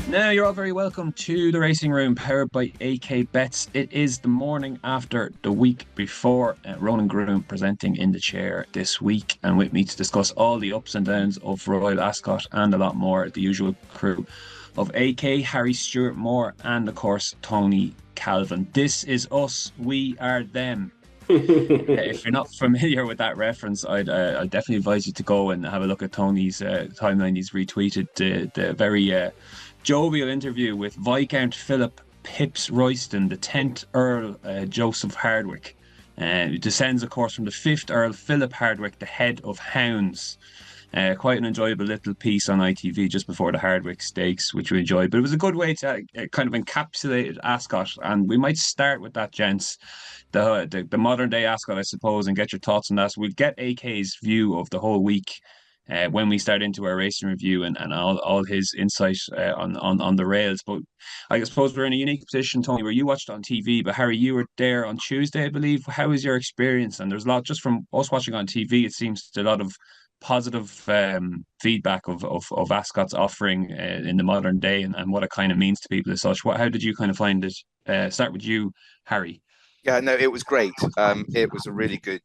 Now, you're all very welcome to the Racing Room, powered by AK Bets. It is the morning after the week before. Ronan Groom presenting in the chair this week, and with me to discuss all the ups and downs of Royal Ascot and a lot more, the usual crew of AK, Harry Stewart Moore, and of course, Tony Calvin. This is us, we are them. If you're not familiar with that reference, I'd definitely advise you to go and have a look at Tony's timeline. He's retweeted the very jovial interview with Viscount Philip Pips Royston, the 10th Earl Joseph Hardwicke, who descends, of course, from the 5th Earl Philip Hardwicke, the head of hounds. Quite an enjoyable little piece on ITV just before the Hardwicke Stakes, which we enjoyed. But it was a good way to kind of encapsulate Ascot. And we might start with that, gents, the modern day Ascot, I suppose, and get your thoughts on that. So we'll get AK's view of the whole week when we start into our racing review and all his insight on the rails. But I suppose we're in a unique position, Tony, where you watched on TV, but Harry, you were there on Tuesday, I believe. How was your experience? And there's a lot, just from us watching on TV, it seems a lot of positive feedback of Ascot's offering in the modern day and what it kind of means to people as such. How did you kind of find it? Start with you, Harry. Yeah, no, it was great. It was a really good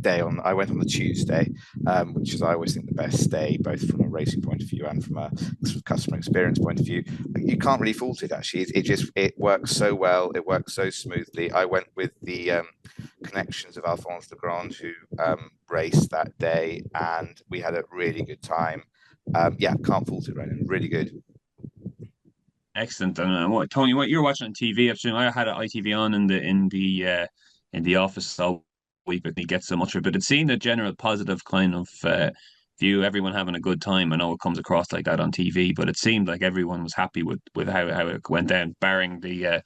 day. I went on the Tuesday, which is I always think the best day, both from a racing point of view and from a sort of customer experience point of view. You can't really fault it. Actually, it works so well. It works so smoothly. I went with the connections of Alphonse Legrand, who raced that day, and we had a really good time. Yeah, can't fault it, Ronan. Really good. Excellent. And Tony, what you're watching on TV? I had an ITV on in the office all week, but he gets so much of it. But it seemed a general positive kind of view, everyone having a good time. I know it comes across like that on TV, but it seemed like everyone was happy with how it went down, barring the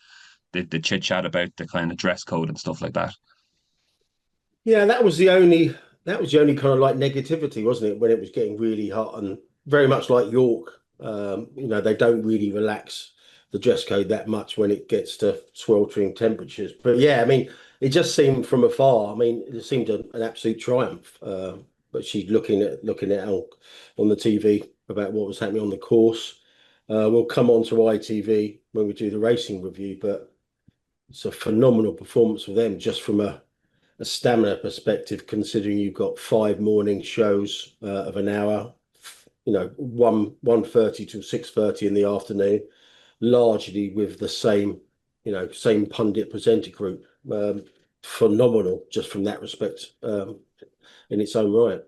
chit chat about the kind of dress code and stuff like that. Yeah, that was the only kind of like negativity, wasn't it? When it was getting really hot and very much like York. They don't really relax the dress code that much when it gets to sweltering temperatures. But yeah, I mean, it just seemed from afar. I mean, it seemed an absolute triumph. But she's looking at on the TV about what was happening on the course. We'll come on to ITV when we do the racing review, but it's a phenomenal performance for them just from a stamina perspective, considering you've got 5 morning shows of an hour, 1:30 to 6:30 in the afternoon, largely with the same pundit presenter group. Phenomenal just from that respect, in its own right.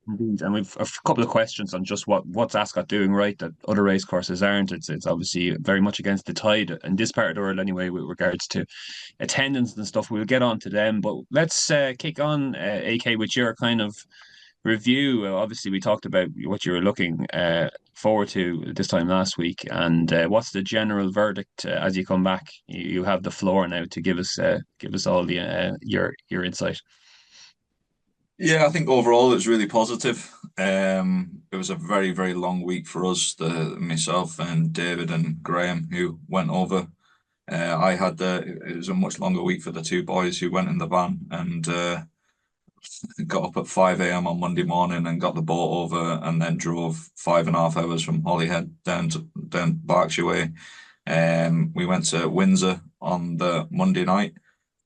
Indeed. And we've a couple of questions on just what's Ascot doing right that other race courses aren't. It's obviously very much against the tide in this part of the world anyway, with regards to attendance and stuff. We'll get on to them, but let's kick on, AK, with your kind of review. Obviously, we talked about what you were looking forward to this time last week, and what's the general verdict as you come back? You have the floor now to give us all the your insight. Yeah, I think overall it was really positive. It was a very, very long week for us, myself and David and Graham, who went over. It was a much longer week for the two boys who went in the van and got up at 5 a.m. on Monday morning and got the boat over and then drove 5.5 hours from Holyhead down Berkshire Way. We went to Windsor on the Monday night.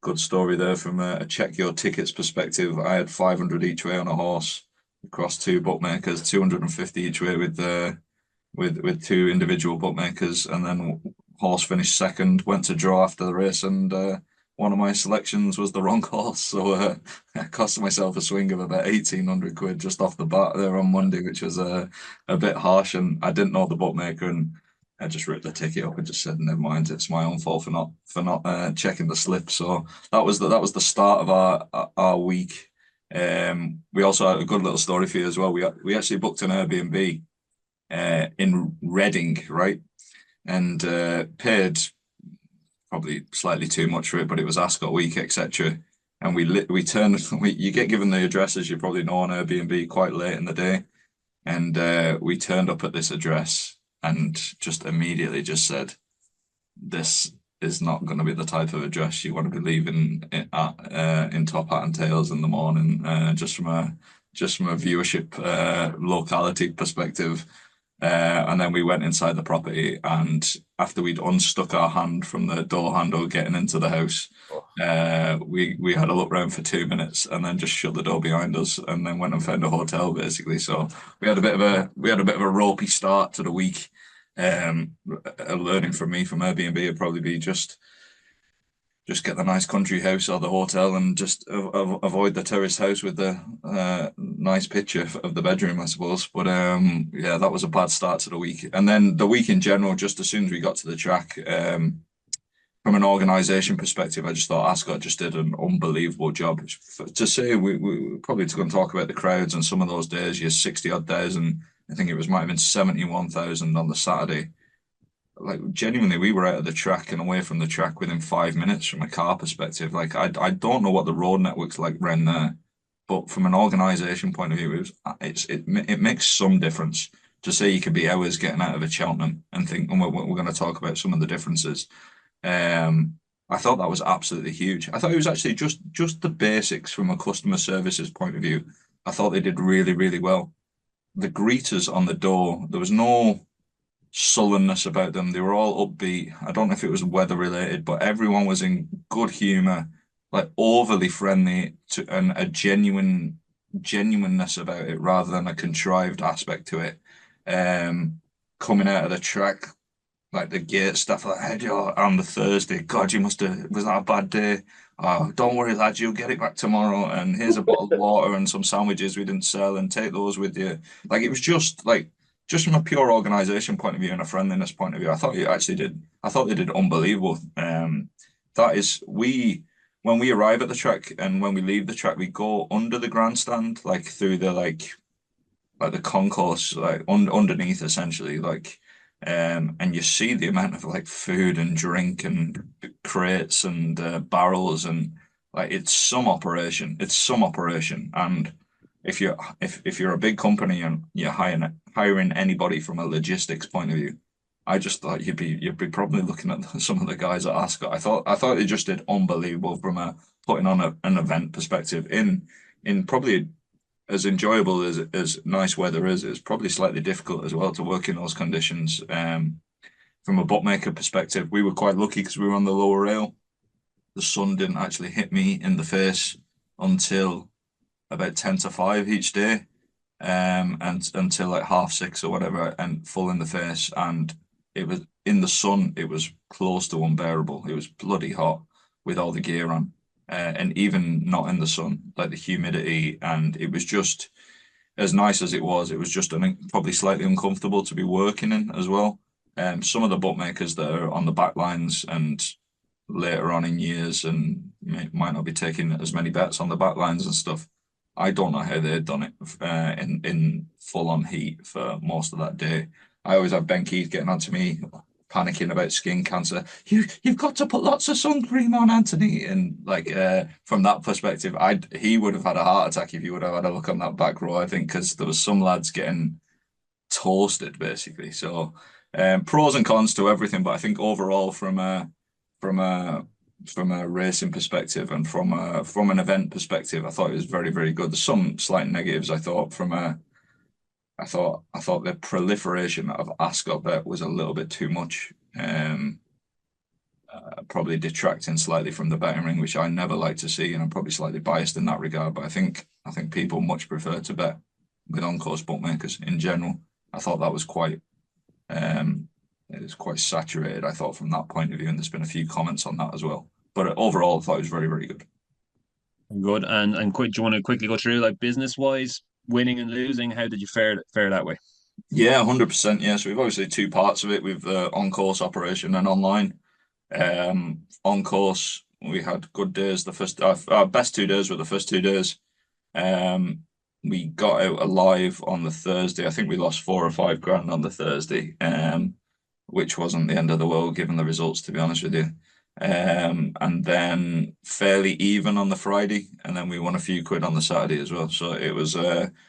Good story there from a check your tickets perspective. I had 500 each way on a horse across two bookmakers, 250 each way with two individual bookmakers, and then horse finished second, went to draw after the race, and one of my selections was the wrong horse, so I cost myself a swing of about 1,800 quid just off the bat there on Monday, which was a bit harsh, and I didn't know the bookmaker, and I just ripped the ticket up and just said, "Never mind, it's my own fault for not checking the slip." So that was the start of our week. We also had a good little story for you as well. We actually booked an Airbnb in Reading, right, and paid probably slightly too much for it, but it was Ascot week, etc. And you get given the addresses, you probably know, on Airbnb quite late in the day, and we turned up at this address and just immediately just said, "This is not going to be the type of address you want to be leaving in top hat and tails in the morning." Just from a viewership locality perspective, And then we went inside the property, and after we'd unstuck our hand from the door handle getting into the house, we had a look round for 2 minutes and then just shut the door behind us, and then went and found a hotel basically. So we had a bit of a ropey start to the week. A learning from me from Airbnb would probably be just get the nice country house or the hotel, and just avoid the terrace house with the nice picture of the bedroom, I suppose. But yeah, that was a bad start to the week. And then the week in general, just as soon as we got to the track, from an organisation perspective, I just thought Ascot just did an unbelievable job. To say we probably going to talk about the crowds and some of those days, you 60 odd thousand. I think it might have been 71,000 on the Saturday. Like, genuinely, we were out of the track and away from the track within 5 minutes from a car perspective. Like, I don't know what the road network's like around there, but from an organisation point of view, it makes some difference. To say you could be hours getting out of a Cheltenham and think, and we're going to talk about some of the differences. I thought that was absolutely huge. I thought it was actually just the basics from a customer services point of view. I thought they did really, really well. The greeters on the door, there was no sullenness about them. They were all upbeat. I don't know if it was weather related, but everyone was in good humor, like overly friendly, and a genuineness about it rather than a contrived aspect to it. Coming out of the track, like the gate stuff, like, hey, on the Thursday, God, was that a bad day? Oh, don't worry, lads, you'll get it back tomorrow. And here's a bottle of water and some sandwiches we didn't sell, and take those with you. Like, it was just from a pure organisation point of view and a friendliness point of view, I thought they did unbelievable. That is, when we arrive at the track and when we leave the track, we go under the grandstand, like through the like the concourse, like underneath essentially, like, and you see the amount of like food and drink and crates and barrels, and like it's some operation. And if you're a big company and you're hiring anybody from a logistics point of view, I just thought you'd be probably looking at some of the guys at Ascot. I thought they just did unbelievable from a putting on an event perspective in probably as enjoyable as nice weather is. It's probably slightly difficult as well to work in those conditions. From a bookmaker perspective, we were quite lucky because we were on the lower rail. The sun didn't actually hit me in the face until about 10 to 5 each day, and until like 6:30 or whatever, and full in the face. And it was in the sun, it was close to unbearable. It was bloody hot with all the gear on, and even not in the sun, like the humidity. And it was just, as nice as it was just probably slightly uncomfortable to be working in as well. Some of the bookmakers that are on the back lines and later on in years and might not be taking as many bets on the back lines and stuff, I don't know how they'd done it in full on heat for most of that day. I always have Ben Keith getting on to me, panicking about skin cancer. You've got to put lots of sun cream on, Anthony. And like, from that perspective, he would have had a heart attack if he would have had a look on that back row, I think, because there was some lads getting toasted basically. So pros and cons to everything, but I think overall from a racing perspective and from an event perspective, I thought it was very, very good. There's some slight negatives. I thought the proliferation of Ascot bet was a little bit too much. Probably detracting slightly from the betting ring, which I never like to see, and I'm probably slightly biased in that regard. But I think people much prefer to bet with on-course bookmakers in general. I thought that was quite saturated, I thought, from that point of view, and there's been a few comments on that as well. But overall, I thought it was very, very good. Good. And quick, do you want to quickly go through, like, business-wise, winning and losing? How did you fare that way? Yeah, 100%. Yeah, so we've obviously two parts of it. We've on-course operation and online. On-course, we had good days. Our best 2 days were the first 2 days. We got out alive on the Thursday. I think we lost 4 or 5 grand on the Thursday, which wasn't the end of the world given the results, to be honest with you. And then fairly even on the Friday, and then we won a few quid on the Saturday as well. So it was,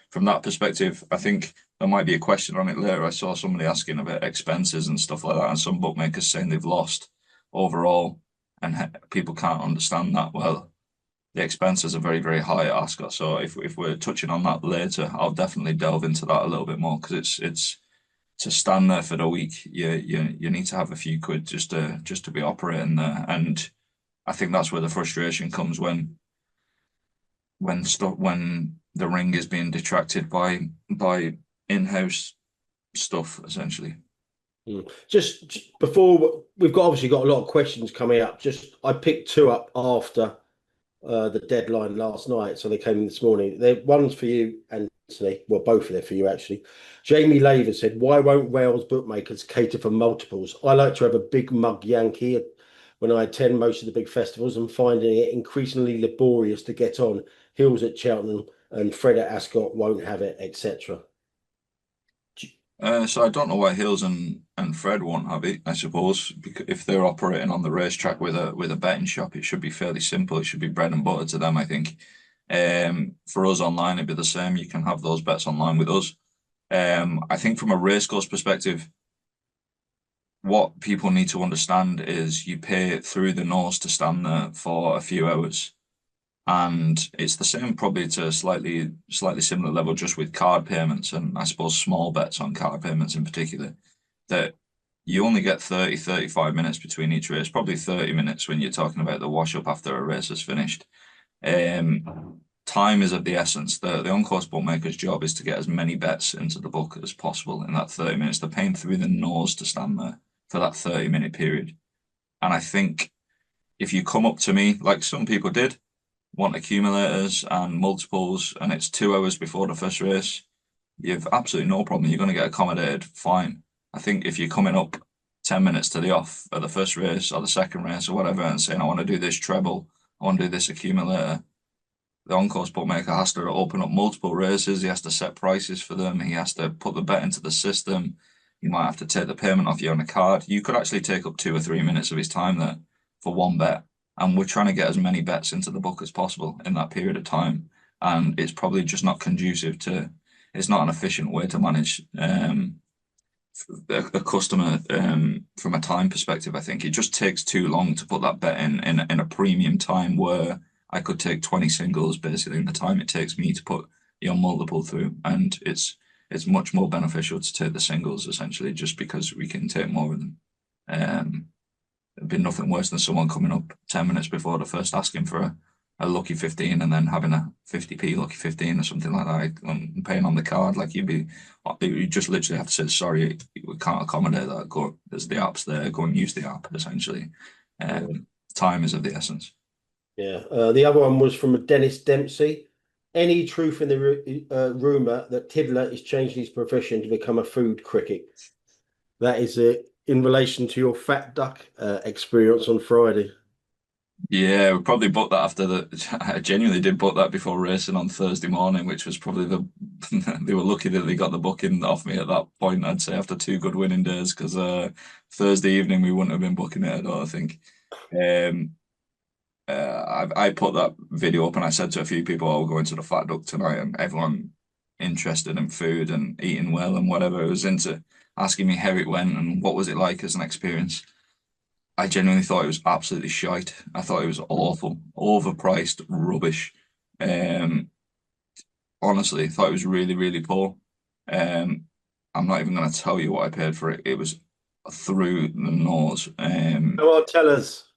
from that perspective, I think there might be a question on it later. I saw somebody asking about expenses and stuff like that, and some bookmakers saying they've lost overall, and people can't understand that. Well, the expenses are very, very high at Ascot. So if we're touching on that later, I'll definitely delve into that a little bit more, because it's to stand there for the week, you need to have a few quid just to be operating there. And I think that's where the frustration comes when the ring is being detracted by in-house stuff, essentially. Just before, we've obviously got a lot of questions coming up. I picked two up after the deadline last night, so they came in this morning. One's for you, Anthony. Well, both of them for you, actually. Jamie Laver said, "Why won't Wales bookmakers cater for multiples? I like to have a big mug Yankee when I attend most of the big festivals, and finding it increasingly laborious to get on. Hills at Cheltenham and Fred at Ascot won't have it, etc." So I don't know why Hills and Fred won't have it. I suppose because if they're operating on the racetrack with a betting shop, it should be fairly simple. It should be bread and butter to them, I think. For us online, it'd be the same. You can have those bets online with us. I think from a racecourse perspective, what people need to understand is you pay through the nose to stand there for a few hours. And it's the same probably to a slightly similar level just with card payments and I suppose small bets on card payments in particular, that you only get 30, 35 minutes between each race, probably 30 minutes when you're talking about the wash up after a race is finished. Time is of the essence. The on-course bookmaker's job is to get as many bets into the book as possible in that 30 minutes. They're paying through the nose to stand there for that 30-minute period. And I think if you come up to me, like some people did, want accumulators and multiples, and it's 2 hours before the first race, you've absolutely no problem. You're going to get accommodated fine. I think if you're coming up 10 minutes to the off at the first race or the second race or whatever and saying, I want to do this treble, I want to do this accumulator, the on-course bookmaker has to open up multiple races. He has to set prices for them. He has to put the bet into the system. You might have to take the payment off you on a card. You could actually take up 2 or 3 minutes of his time there for one bet. And we're trying to get as many bets into the book as possible in that period of time. And it's probably just not conducive to, it's not an efficient way to manage a customer from a time perspective. I think it just takes too long to put that bet in a premium time where I could take 20 singles basically in the time it takes me to put your multiple through. And it's much more beneficial to take the singles essentially just because we can take more of them. It'd be nothing worse than someone coming up 10 minutes before the first asking for a lucky 15 and then having a 50p lucky 15 or something like that and paying on the card. Like you just literally have to say, sorry, we can't accommodate that. Go, there's the apps there, go and use the app essentially. Time is of the essence. Yeah. The other one was from Dennis Dempsey. Any truth in the rumour that Tiddler is changing his profession to become a food critic? That is it. In relation to your fat duck experience on Friday. Yeah, we probably booked that I genuinely did book that before racing on Thursday morning, which was probably they were lucky that they got the booking off me at that point, I'd say, after 2 good winning days, because Thursday evening we wouldn't have been booking it at all, I think. I put that video up and I said to a few people, I'll go into the fat duck tonight, and everyone interested in food and eating well and whatever was into asking me how it went and what was it like as an experience. I genuinely thought it was absolutely shite. I thought it was awful, overpriced, rubbish. Honestly, thought it was really, really poor. I'm not even going to tell you what I paid for it. It was through the nose. Come on, tell us.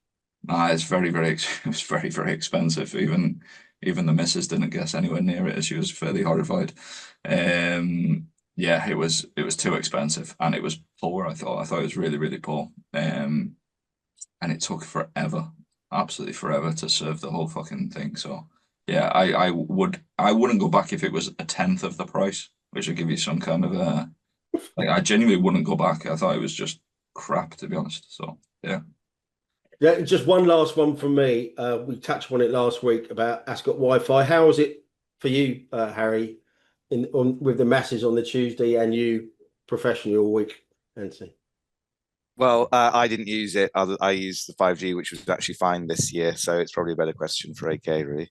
It's very, it was very, very expensive. Even the missus didn't guess anywhere near it, as she was fairly horrified. Yeah, it was too expensive and it was poor. I thought it was really, really poor. And it took forever, absolutely forever to serve the whole fucking thing. So yeah, I wouldn't go back if it was a tenth of the price, which would give you some kind of like I genuinely wouldn't go back. I thought it was just crap, to be honest. So yeah. Yeah, just one last one from me. We touched on it last week about Ascot Wi-Fi. How was it for you, Harry, with the masses on the Tuesday and you professionally all week, Anthony? Well, I didn't use it. I used the 5G, which was actually fine this year. So it's probably a better question for AK, really.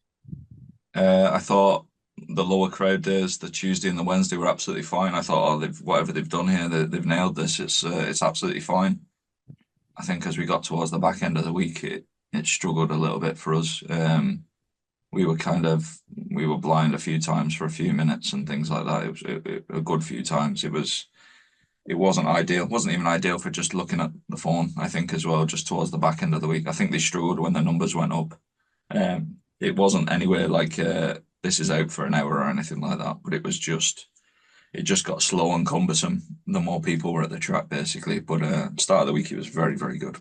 I thought the lower crowd days, the Tuesday and the Wednesday, were absolutely fine. I thought, whatever they've done here, they've nailed this. It's absolutely fine. I think as we got towards the back end of the week, it struggled a little bit for us. We were blind a few times for a few minutes and things like that. It was a good few times. It was it wasn't ideal. It wasn't even ideal for just looking at the phone, I think, as well, just towards the back end of the week. I think they struggled when the numbers went up. It wasn't anywhere like this is out for an hour or anything like that, but it just got slow and cumbersome the more people were at the track, basically. But start of the week, it was very, very good.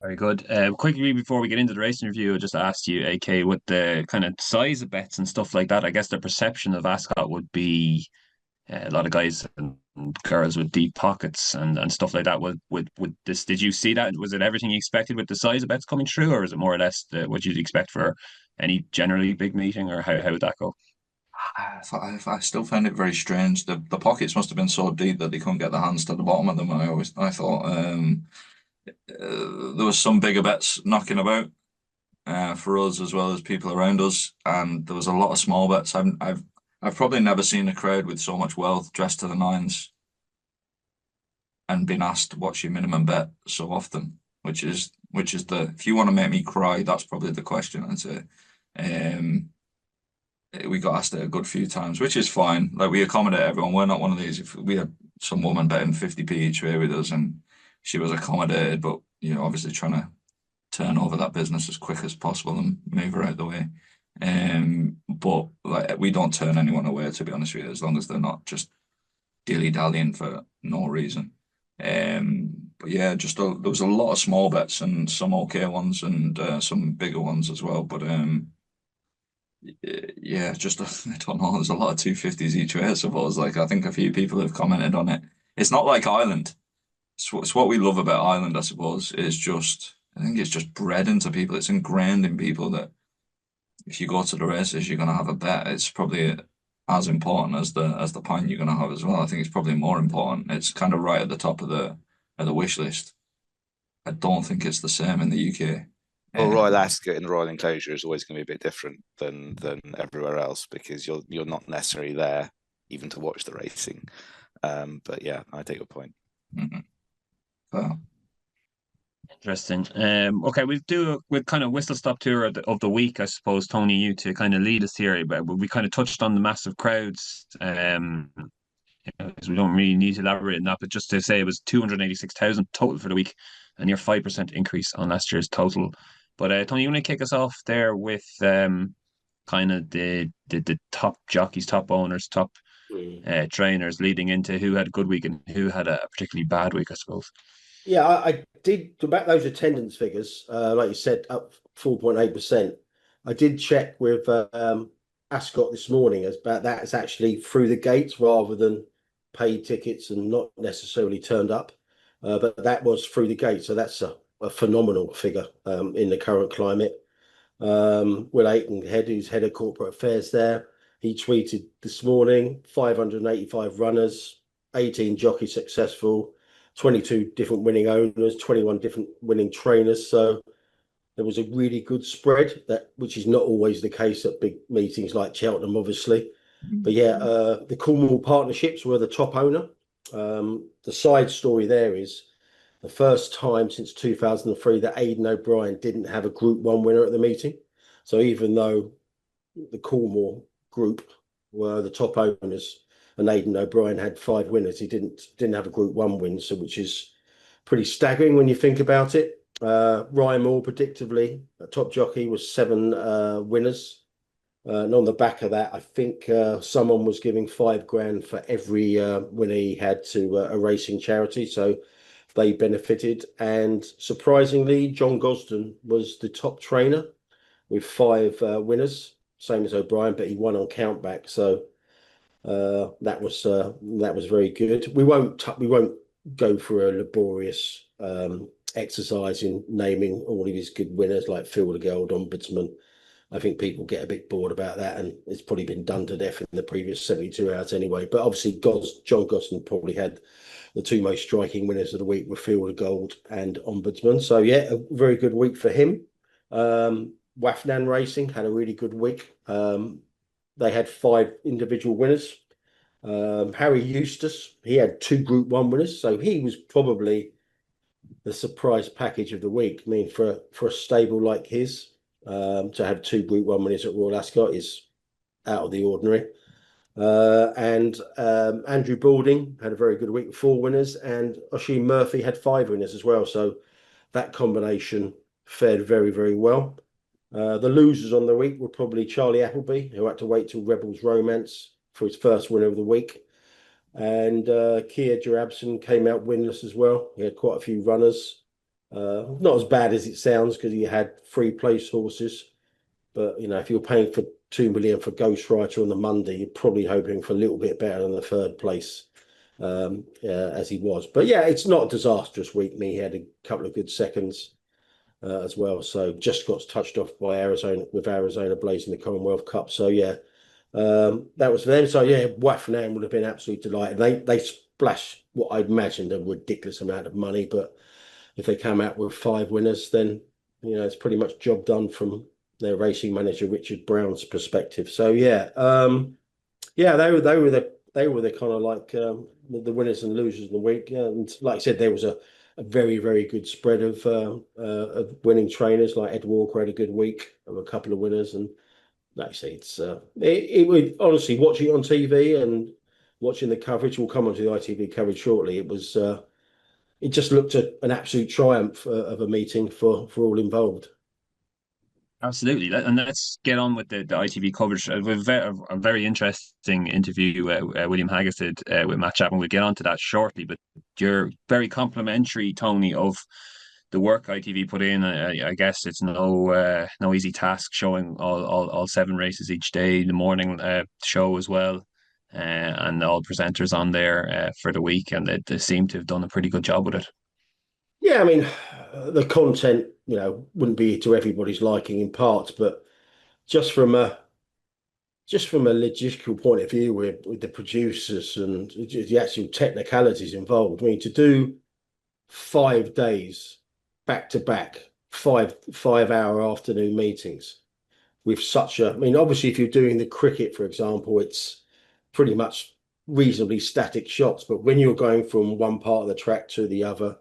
Very good. Quickly before we get into the racing review, I just asked you, AK, with the kind of size of bets and stuff like that. I guess the perception of Ascot would be a lot of guys and girls with deep pockets and stuff like that. With this, did you see that? Was it everything you expected with the size of bets coming through, or is it more or less what you'd expect for any generally big meeting, or how would that go? I still found it very strange. The pockets must have been so deep that they couldn't get their hands to the bottom of them. I thought there was some bigger bets knocking about for us as well as people around us, and there was a lot of small bets. I've probably never seen a crowd with so much wealth dressed to the nines and been asked what's your minimum bet so often, which is the, if you want to make me cry, that's probably the question, I'd say. We got asked it a good few times, which is fine. Like, we accommodate everyone. We're not one of these. If we had some woman betting 50p each way with us and she was accommodated, but obviously trying to turn over that business as quick as possible and move her out the way. But like, we don't turn anyone away, to be honest with you, as long as they're not just dilly-dallying for no reason. But yeah, there was a lot of small bets and some okay ones and some bigger ones as well. But yeah, just I don't know. There's a lot of 250s each way, I suppose. Like, I think a few people have commented on it. It's not like Ireland. It's what we love about Ireland, I suppose. I think it's just bred into people. It's ingrained in people that if you go to the races, you're going to have a bet. It's probably as important as the pint you're going to have as well. I think it's probably more important. It's kind of right at the top of the wish list. I don't think it's the same in the UK. Well, Royal Ascot in the Royal Enclosure is always going to be a bit different than everywhere else, because you're not necessarily there even to watch the racing. But yeah, I take your point. Mm-hmm. Well, interesting. Okay, we'll kind of whistle stop tour of the week, I suppose, Tony, you to kind of lead us here. But we kind of touched on the massive crowds. Because we don't really need to elaborate on that, but just to say it was 286,000 total for the week, a near 5% increase on last year's total. But Tony, you want to kick us off there with kind of the top jockeys, top owners, top trainers leading into who had a good week and who had a particularly bad week, I suppose. Yeah, I did, to back those attendance figures, like you said, up 4.8%. I did check with Ascot this morning about that. It's actually through the gates rather than paid tickets and not necessarily turned up. But that was through the gate. So that's a phenomenal figure in the current climate. Will Aikenhead, who's head of corporate affairs there, he tweeted this morning, 585 runners, 18 jockeys successful, 22 different winning owners, 21 different winning trainers. So there was a really good spread, which is not always the case at big meetings like Cheltenham, obviously. But yeah, the Cornwall Partnerships were the top owner. The side story there is the first time since 2003 that Aidan O'Brien didn't have a Group 1 winner at the meeting. So even though the Cornwall group were the top owners and Aidan O'Brien had 5 winners, he didn't have a Group 1 win, so which is pretty staggering when you think about it. Ryan Moore, predictably, a top jockey, was 7 winners. And on the back of that, I think someone was giving £5,000 for every winner he had to a racing charity. So they benefited. And surprisingly, John Gosden was the top trainer with 5 winners, same as O'Brien, but he won on countback. So that was very good. We won't go through a laborious exercise in naming all of his good winners like Fielder Gold, Ombudsman. I think people get a bit bored about that, and it's probably been done to death in the previous 72 hours anyway. But obviously, John Gosden probably had the 2 most striking winners of the week were Fielder Gold and Ombudsman. So yeah, a very good week for him. Wafnan Racing had a really good week. They had 5 individual winners. Harry Eustace, he had 2 Group 1 winners, so he was probably the surprise package of the week. I mean, for a stable like his, to have 2 Group 1 winners at Royal Ascot is out of the ordinary. And Andrew Balding had a very good week with 4 winners, and Oisin Murphy had 5 winners as well. So that combination fared very, very well. The losers on the week were probably Charlie Appleby, who had to wait till Rebels Romance for his first winner of the week. And Keir Jarabson came out winless as well. He had quite a few runners. Not as bad as it sounds because he had 3 place horses. But, you know, if you're paying for 2 million for Ghostwriter on the Monday, you're probably hoping for a little bit better than the 3rd place as he was. But yeah, it's not a disastrous week. He had a couple of good seconds as well. So just got touched off by Arizona blazing the Commonwealth Cup. So yeah, that was for them. So yeah, Waffenham would have been absolutely delighted. They splashed what I imagined a ridiculous amount of money, but if they come out with 5 winners, then you know it's pretty much job done from their racing manager Richard Brown's perspective. So yeah, yeah, they were the kind of like the winners and losers of the week. And like I said, there was a very, very good spread of winning trainers. Like Ed Walker had a good week of a couple of winners, and like I say, it would honestly watching it on TV and watching the coverage. We'll come onto the ITV coverage shortly. It just looked at an absolute triumph of a meeting for all involved. Absolutely. And let's get on with the ITV coverage. A very interesting interview William Haggas did with Matt Chapman. We'll get on to that shortly, but you're very complimentary, Tony, of the work ITV put in. I guess it's no easy task showing all 7 races each day, the morning show as well, and all presenters on there for the week, and they seem to have done a pretty good job with it. Yeah, I mean, the content, you know, wouldn't be to everybody's liking in parts, but just from a logistical point of view, with the producers and the actual technicalities involved. I mean, to do 5 days back to back, 5-hour afternoon meetings with I mean, obviously, if you're doing the cricket, for example, it's pretty much reasonably static shots, but when you're going from one part of the track to the other,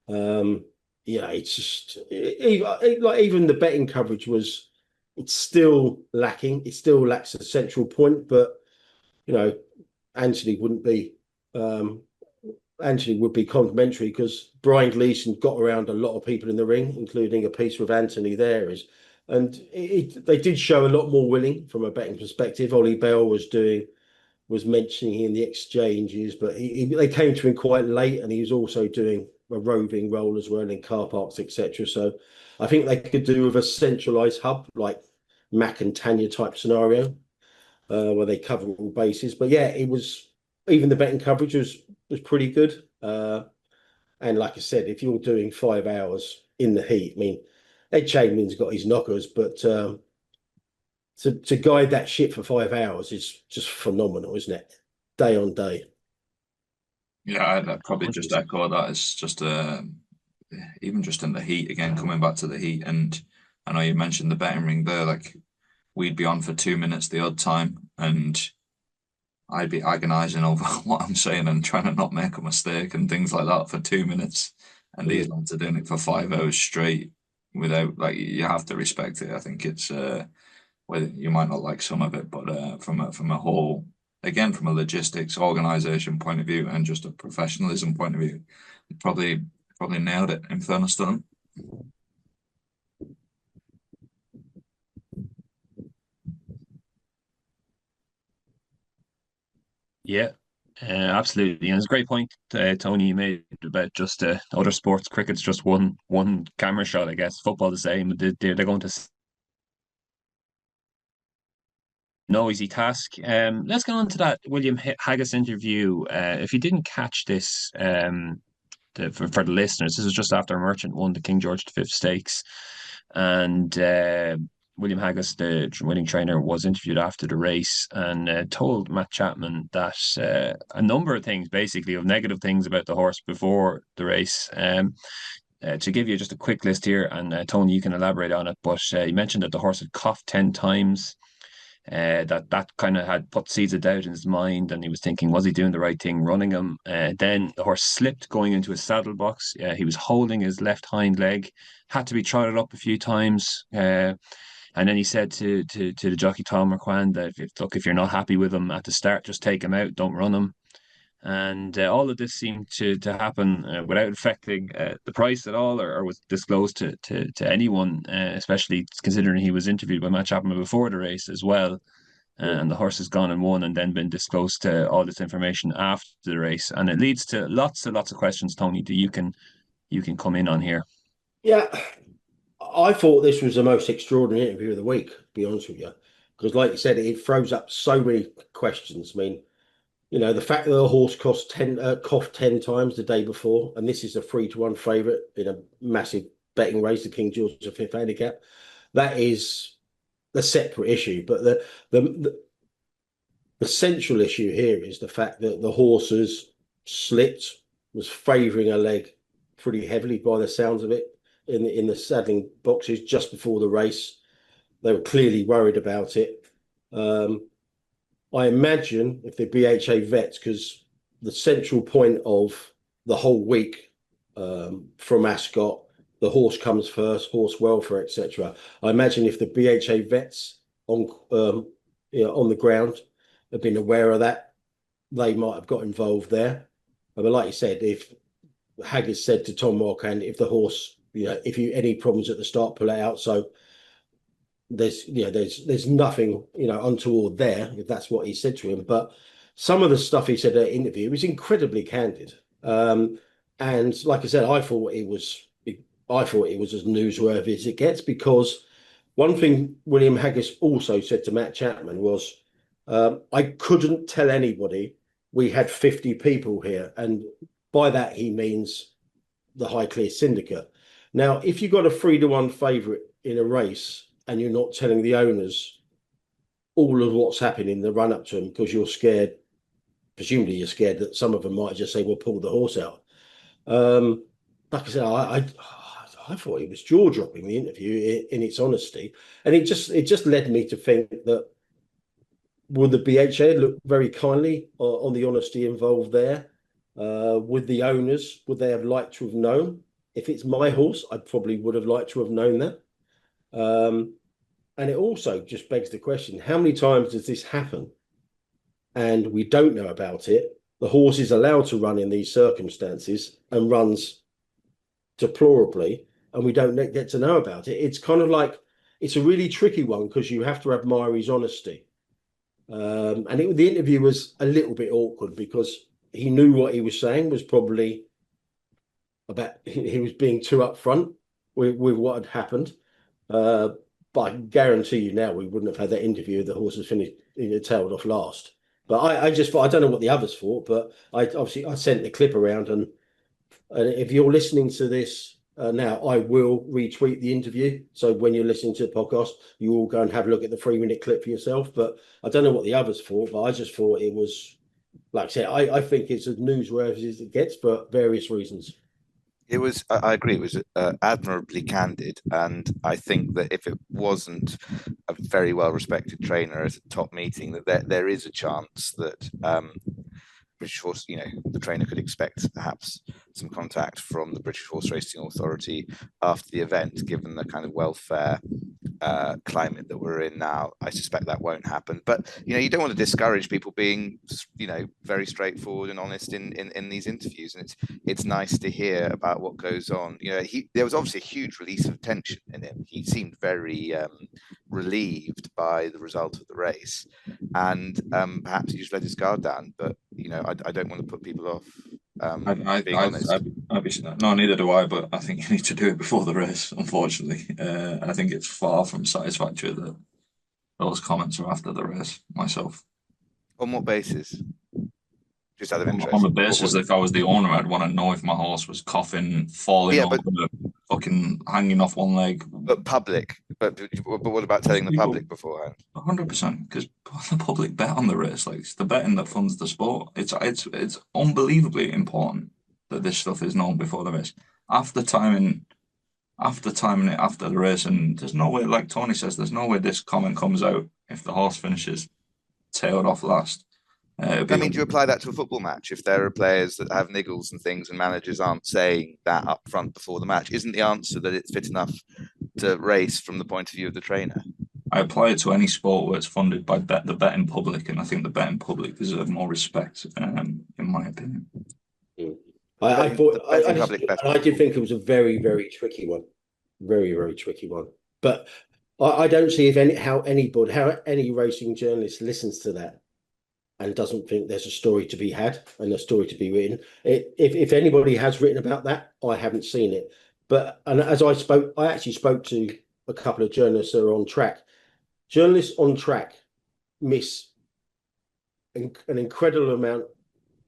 yeah, it's just like even the betting coverage it's still lacking. It still lacks a central point, but you know, Anthony wouldn't be Anthony would be complimentary because Brian Gleeson got around a lot of people in the ring, including a piece with Anthony there. They did show a lot more willing from a betting perspective. Ollie Bell was mentioning in the exchanges, but they came to him quite late, and he was also doing a roving role as well in car parks, etc. So I think they could do with a centralized hub like Mac and Tanya type scenario where they cover all bases. But yeah, even the betting coverage was pretty good. And like I said, if you're doing 5 hours in the heat, I mean, Ed Chamberlain's got his knockers, but to guide that ship for 5 hours is just phenomenal, isn't it? Day on day. Yeah, I'd probably just echo that. It's just even just in the heat again, coming back to the heat, and I know you mentioned the betting ring there. Like we'd be on for 2 minutes the odd time, and I'd be agonising over what I'm saying and trying to not make a mistake and things like that for 2 minutes. And these lads are doing it for 5 hours straight without you have to respect it. I think it's whether you might not like some of it, but from a whole. Again, from a logistics, organisation point of view, and just a professionalism point of view, probably nailed it. In fairness to them. Yeah, absolutely, and it's a great point, Tony, you made about just other sports. Cricket's just one camera shot, I guess. Football the same. They're going to no easy task. Let's get on to that William Haggas interview. If you didn't catch this, for the listeners, this was just after Merchant won the King George V Stakes, and William Haggas, the winning trainer, was interviewed after the race and told Matt Chapman that a number of things, basically, of negative things about the horse before the race. To give you just a quick list here, and Tony, you can elaborate on it, but he mentioned that the horse had coughed 10 times. That kind of had put seeds of doubt in his mind, and he was thinking, was he doing the right thing running him? Then the horse slipped going into his saddle box. He was holding his left hind leg, had to be trotted up a few times. And then he said to the jockey Tom Marquand that if you're not happy with him at the start, just take him out, don't run him. And all of this seemed to happen without affecting the price at all, or was disclosed to anyone, especially considering he was interviewed by Matt Chapman before the race as well. And the horse has gone and won and then been disclosed to all this information after the race. And it leads to lots of questions, Tony, that you can come in on here. Yeah, I thought this was the most extraordinary interview of the week, to be honest with you. Because like you said, it throws up so many questions. I mean, the fact that the horse coughed 10 times the day before, and this is a 3-1 favourite in a massive betting race, the King George V handicap, that is a separate issue. But the central issue here is the fact that the horse has slipped, was favouring a leg pretty heavily by the sounds of it in the saddling boxes just before the race. They were clearly worried about it. I imagine if the BHA vets, because the central point of the whole week from Ascot, the horse comes first, horse welfare, etc. I imagine if the BHA vets on the ground have been aware of that, they might have got involved there. But like you said, if Haggas said to Tom Marquand, if the horse, if you any problems at the start, pull it out. So there's nothing untoward there, if that's what he said to him. But some of the stuff he said at the interview was incredibly candid. And like I said, I thought it was as newsworthy as it gets, because one thing William Haggas also said to Matt Chapman was, I couldn't tell anybody we had 50 people here. And by that, he means the Highclere Syndicate. Now, if you've got a 3-1 favourite in a race and you're not telling the owners all of what's happening in the run-up to them because you're scared, presumably you're scared that some of them might just say, well, pull the horse out. Like I said, I thought it was jaw-dropping, the interview, in its honesty. And it just led me to think that, would the BHA look very kindly on the honesty involved there? Would the owners, would they have liked to have known? If it's my horse, I probably would have liked to have known that. And it also just begs the question, how many times does this happen and we don't know about it? The horse is allowed to run in these circumstances and runs deplorably, and we don't get to know about it. It's kind of like, it's a really tricky one because you have to admire his honesty. And the interview was a little bit awkward because he knew what he was saying was probably about, he was being too upfront with what had happened. But I guarantee you now we wouldn't have had that interview if the horse was finished, tailed off last. But I just thought, I don't know what the others thought, but I sent the clip around, and if you're listening to this now, I will retweet the interview. So when you're listening to the podcast, you all go and have a look at the 3-minute clip for yourself. But I don't know what the others thought, but I just thought it was, like I said, I think it's as newsworthy as it gets for various reasons. It was, I agree, it was admirably candid. And I think that if it wasn't a very well-respected trainer at a top meeting, that there is a chance that British Horse, the trainer could expect perhaps some contact from the British Horse Racing Authority after the event, given the kind of welfare climate that we're in now. I suspect that won't happen. But, you don't want to discourage people being, very straightforward and honest in these interviews. And it's nice to hear about what goes on. There was obviously a huge release of tension in him. He seemed very relieved by the result of the race. And perhaps he just let his guard down. But, I don't want to put people off. Being honest. No, neither do I, but I think you need to do it before the race, unfortunately. I think it's far from satisfactory that those comments are after the race, myself. On what basis? Just out of interest. On the basis that if I was the owner, I'd want to know if my horse was coughing, falling over, fucking hanging off one leg. But public. But what about telling the public beforehand? 100%, because the public bet on the race. Like, it's the betting that funds the sport. It's unbelievably important that this stuff is known before the race. After timing it after the race, and there's no way, like Tony says, there's no way this comment comes out if the horse finishes tailed off last. Do you apply that to a football match? If there are players that have niggles and things and managers aren't saying that up front before the match, isn't the answer that it's fit enough to race from the point of view of the trainer? I apply it to any sport where it's funded by the betting public, and I think the betting public deserve more respect, in my opinion. I thought I did think it was a very, very tricky one, very, very tricky one. But I don't see how any racing journalist listens to that and doesn't think there's a story to be had and a story to be written. If anybody has written about that, I haven't seen it. But as I actually spoke to a couple of journalists that are on track. Journalists on track miss an incredible amount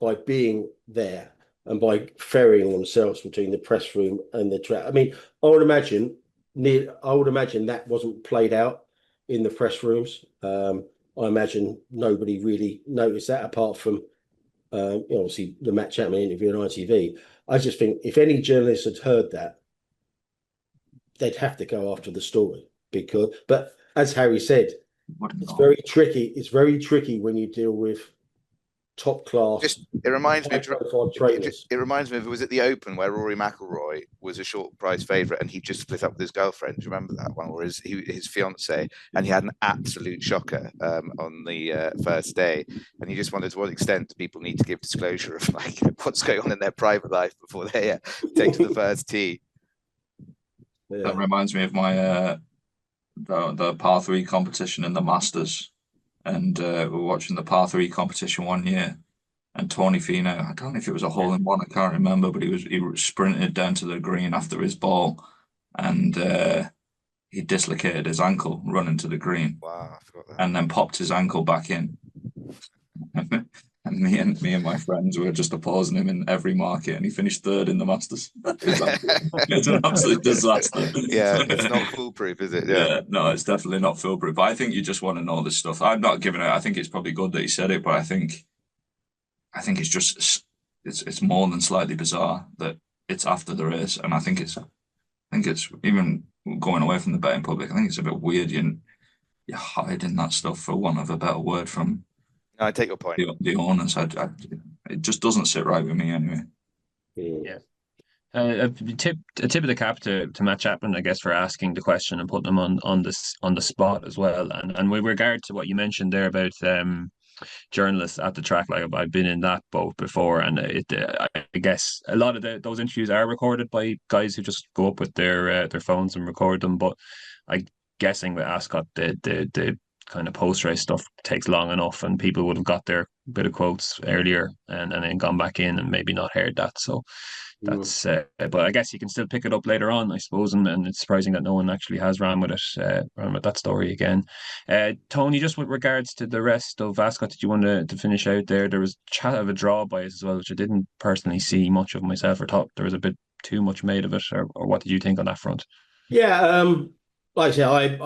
by being there and by ferrying themselves between the press room and the track. I mean, I would imagine that wasn't played out in the press rooms. I imagine nobody really noticed that apart from obviously the Matt Chapman interview on ITV. I just think if any journalist had heard that, they'd have to go after the story but as Harry said, it's very tricky. It's very tricky when you deal with top class. It reminds me of was it the Open where Rory McIlroy was a short price favourite and he just split up with his girlfriend. Do you remember that one? Or his fiance, and he had an absolute shocker on the first day, and he just wondered to what extent do people need to give disclosure of like what's going on in their private life before they take to the first tee. Yeah. That reminds me of my the par 3 competition in the Masters. And we were watching the par 3 competition one year, and Tony Finau, I don't know if it was a hole in one, I can't remember, but he sprinted down to the green after his ball, and he dislocated his ankle running to the green. Wow, I forgot that. And then popped his ankle back in. And me and my friends were just opposing him in every market, and he finished third in the Masters. It's an absolute disaster. Yeah, it's not foolproof, is it? Yeah, no, it's definitely not foolproof. But I think you just want to know this stuff. I'm not giving it. I think it's probably good that he said it, but I think it's just it's more than slightly bizarre that it's after the race, and I think it's even going away from the betting public. I think it's a bit weird. You're hiding that stuff, for want of a better word, from. I take your point. The owners, it just doesn't sit right with me anyway. Yeah. A tip of the cap to Matt Chapman, I guess, for asking the question and putting him on the spot as well. And with regard to what you mentioned there about journalists at the track, like I've been in that boat before, and I guess a lot of those interviews are recorded by guys who just go up with their phones and record them. But I'm guessing with Ascot, the kind of post-race stuff takes long enough, and people would have got their bit of quotes earlier and then gone back in and maybe not heard that. So that's but I guess you can still pick it up later on, I suppose, and it's surprising that no one actually has ran with that story again. Tony, just with regards to the rest of Ascot, did you want to finish out there? There was chat of a draw bias as well, which I didn't personally see much of myself, or thought there was a bit too much made of it, or what did you think on that front? Yeah, like I say,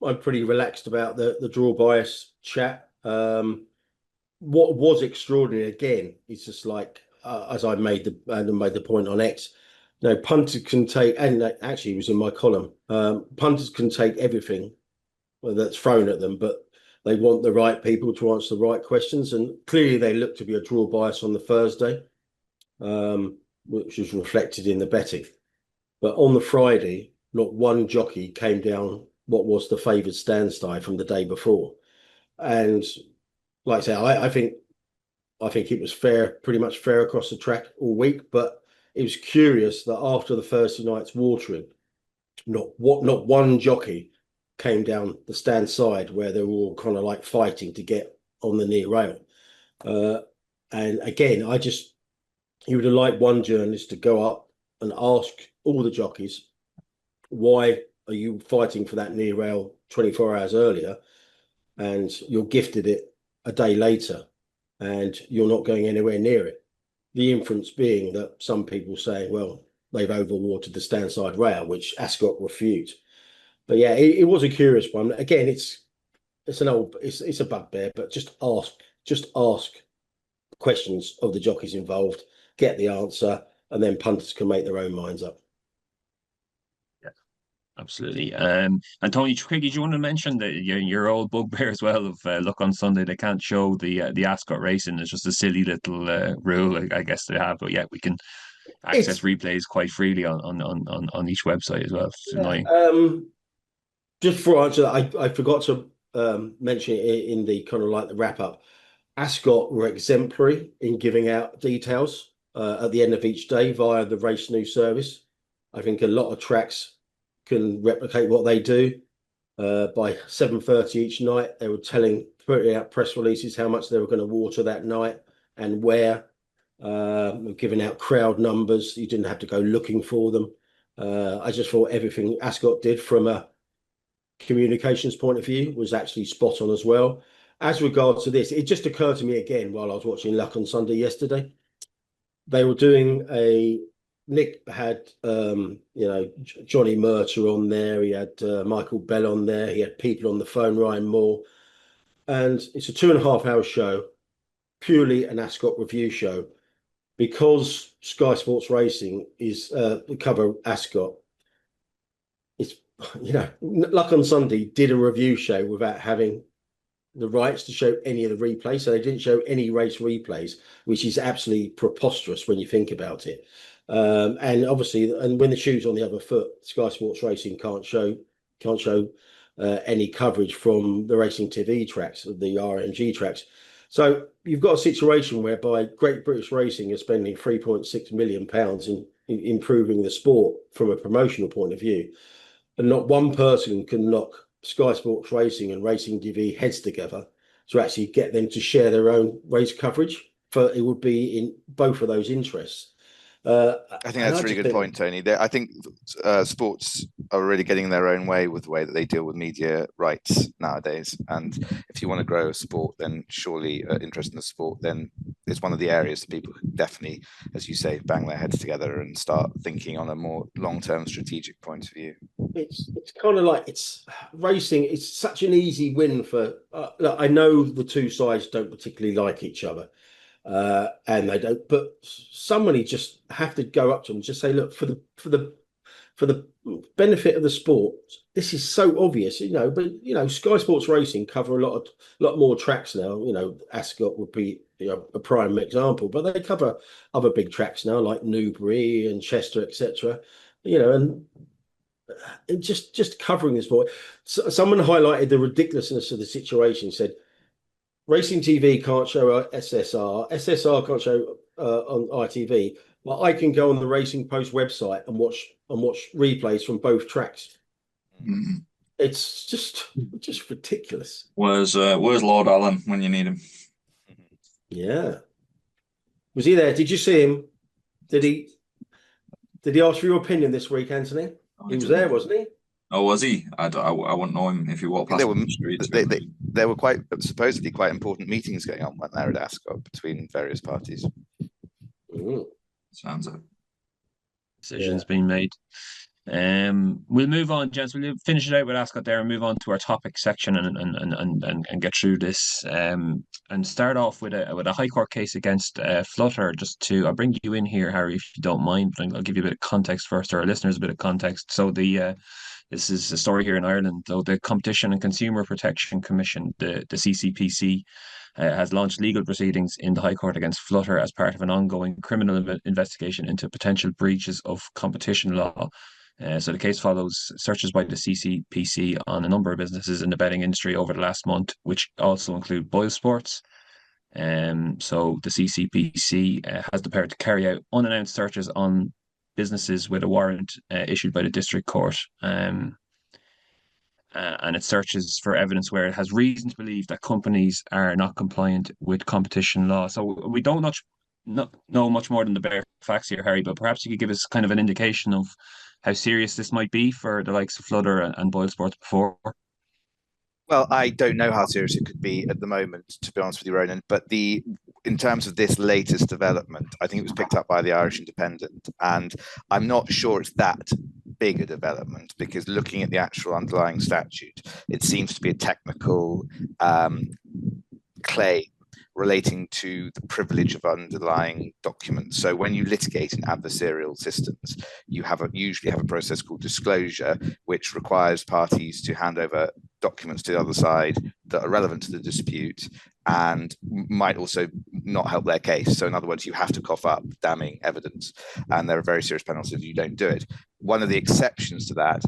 I'm pretty relaxed about the draw bias chat. What was extraordinary again is just like as I made the point on X. Punters can take, and actually it was in my column. Punters can take everything that's thrown at them, but they want the right people to answer the right questions. And clearly, they look to be a draw bias on the Thursday, which was reflected in the betting. But on the Friday, not one jockey came down what was the favoured standstill from the day before. And like I say, I think it was fair, pretty much fair across the track all week. But it was curious that after the Thursday night's watering, not one jockey came down the stand side where they were all kind of like fighting to get on the near rail. And again, you would have liked one journalist to go up and ask all the jockeys, why are you fighting for that near rail 24 hours earlier, and you're gifted it a day later and you're not going anywhere near it? The inference being that some people saying, well, they've overwatered the standside rail, which Ascot refute. But yeah, it was a curious one. Again, it's a bugbear, but just ask questions of the jockeys involved, get the answer, and then punters can make their own minds up. Absolutely. And Tony, quickly, do you want to mention that your old bugbear as well of look on Sunday they can't show the Ascot racing? It's just a silly little rule, I guess they have. But yeah, we can access replays quite freely on each website as well. It's annoying. just before I answer that, I forgot to mention it in the kind of like the wrap up. Ascot were exemplary in giving out details at the end of each day via the Race News service. I think a lot of tracks can replicate what they do. By 7:30 each night, they were putting out press releases how much they were going to water that night and where. Giving out crowd numbers. You didn't have to go looking for them. I just thought everything Ascot did from a communications point of view was actually spot on as well. As regards to this, it just occurred to me again while I was watching Luck on Sunday yesterday. They were doing Nick had Johnny Murter on there. He had Michael Bell on there. He had people on the phone, Ryan Moore, and it's a 2.5 hour show, purely an Ascot review show, because Sky Sports Racing is cover Ascot. It's Luck on Sunday did a review show without having the rights to show any of the replays, so they didn't show any race replays, which is absolutely preposterous when you think about it. And obviously, and when the shoe's on the other foot, Sky Sports Racing can't show any coverage from the racing TV tracks, the RMG tracks. So you've got a situation whereby Great British Racing is spending £3.6 million in improving the sport from a promotional point of view, and not one person can knock Sky Sports Racing and Racing TV heads together to actually get them to share their own race coverage. For it would be in both of those interests. I think that's a really good point, Tony. I think sports are really getting their own way with the way that they deal with media rights nowadays. And if you want to grow a sport, then surely interest in the sport, then it's one of the areas that people definitely, as you say, bang their heads together and start thinking on a more long-term strategic point of view. It's kind of like it's racing. It's such an easy win for. Look, I know the two sides don't particularly like each other. And they don't, but somebody just have to go up to them and just say, look, for the benefit of the sport, this is so obvious, but Sky Sports Racing cover a lot more tracks now. Ascot would be a prime example, but they cover other big tracks now like Newbury and Chester, etc. And just covering this sport. So someone highlighted the ridiculousness of the situation, said Racing TV can't show SSR can't show on ITV, but I can go on the Racing Post website and watch replays from both tracks. Mm-hmm. It's just ridiculous. Where's Lord Allen when you need him? Yeah, was he there? Did you see him? Did he ask for your opinion this week, Anthony? He was there, wasn't he? Oh, was he? I wouldn't know him if he walked past the street. There were supposedly quite important meetings going on when they were at Ascot between various parties. Sounds it. Decisions being made. We'll move on, gents. We'll finish it out with Ascot there and move on to our topic section and get through this. And start off with a High Court case against Flutter. I'll bring you in here, Harry, if you don't mind. I'll give you a bit of context first, or our listeners a bit of context. So this is a story here in Ireland. Though the Competition and Consumer Protection Commission, the CCPC, has launched legal proceedings in the High Court against Flutter as part of an ongoing criminal investigation into potential breaches of competition law. So the case follows searches by the CCPC on a number of businesses in the betting industry over the last month, which also include Boyle Sports. So the CCPC has the power to carry out unannounced searches on businesses with a warrant issued by the district court. And it searches for evidence where it has reason to believe that companies are not compliant with competition law. So we don't know much more than the bare facts here, Harry, but perhaps you could give us kind of an indication of how serious this might be for the likes of Flutter and Boyle Sports before. Well, I don't know how serious it could be at the moment, to be honest with you, Ronan. But in terms of this latest development, I think it was picked up by the Irish Independent, and I'm not sure it's that big a development, because looking at the actual underlying statute, it seems to be a technical claim relating to the privilege of underlying documents. So when you litigate in adversarial systems, you usually have a process called disclosure, which requires parties to hand over documents to the other side that are relevant to the dispute and might also not help their case. So in other words, you have to cough up damning evidence, and there are very serious penalties if you don't do it. One of the exceptions to that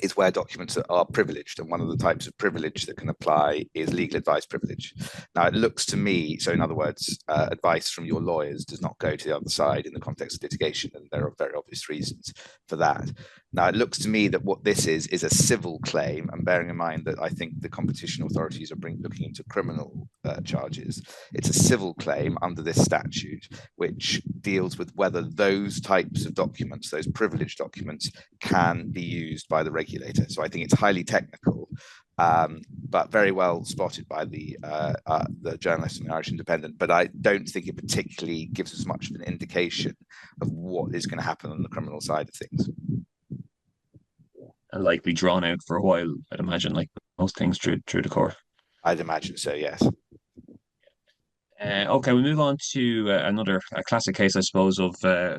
is where documents are privileged, and one of the types of privilege that can apply is legal advice privilege. Now, it looks to me, so in other words, advice from your lawyers does not go to the other side in the context of litigation, and there are very obvious reasons for that. Now, it looks to me that what this is a civil claim, and bearing in mind that I think the competition authorities are looking into criminal charges, it's a civil claim under this statute, which deals with whether those types of documents, those privileged documents, can be used by the regulator. So I think it's highly technical, but very well spotted by the journalist in the Irish Independent. But I don't think it particularly gives us much of an indication of what is going to happen on the criminal side of things. And likely drawn out for a while, I'd imagine, like most things through the court. I'd imagine so, yes. Okay, we move on to a classic case, I suppose, of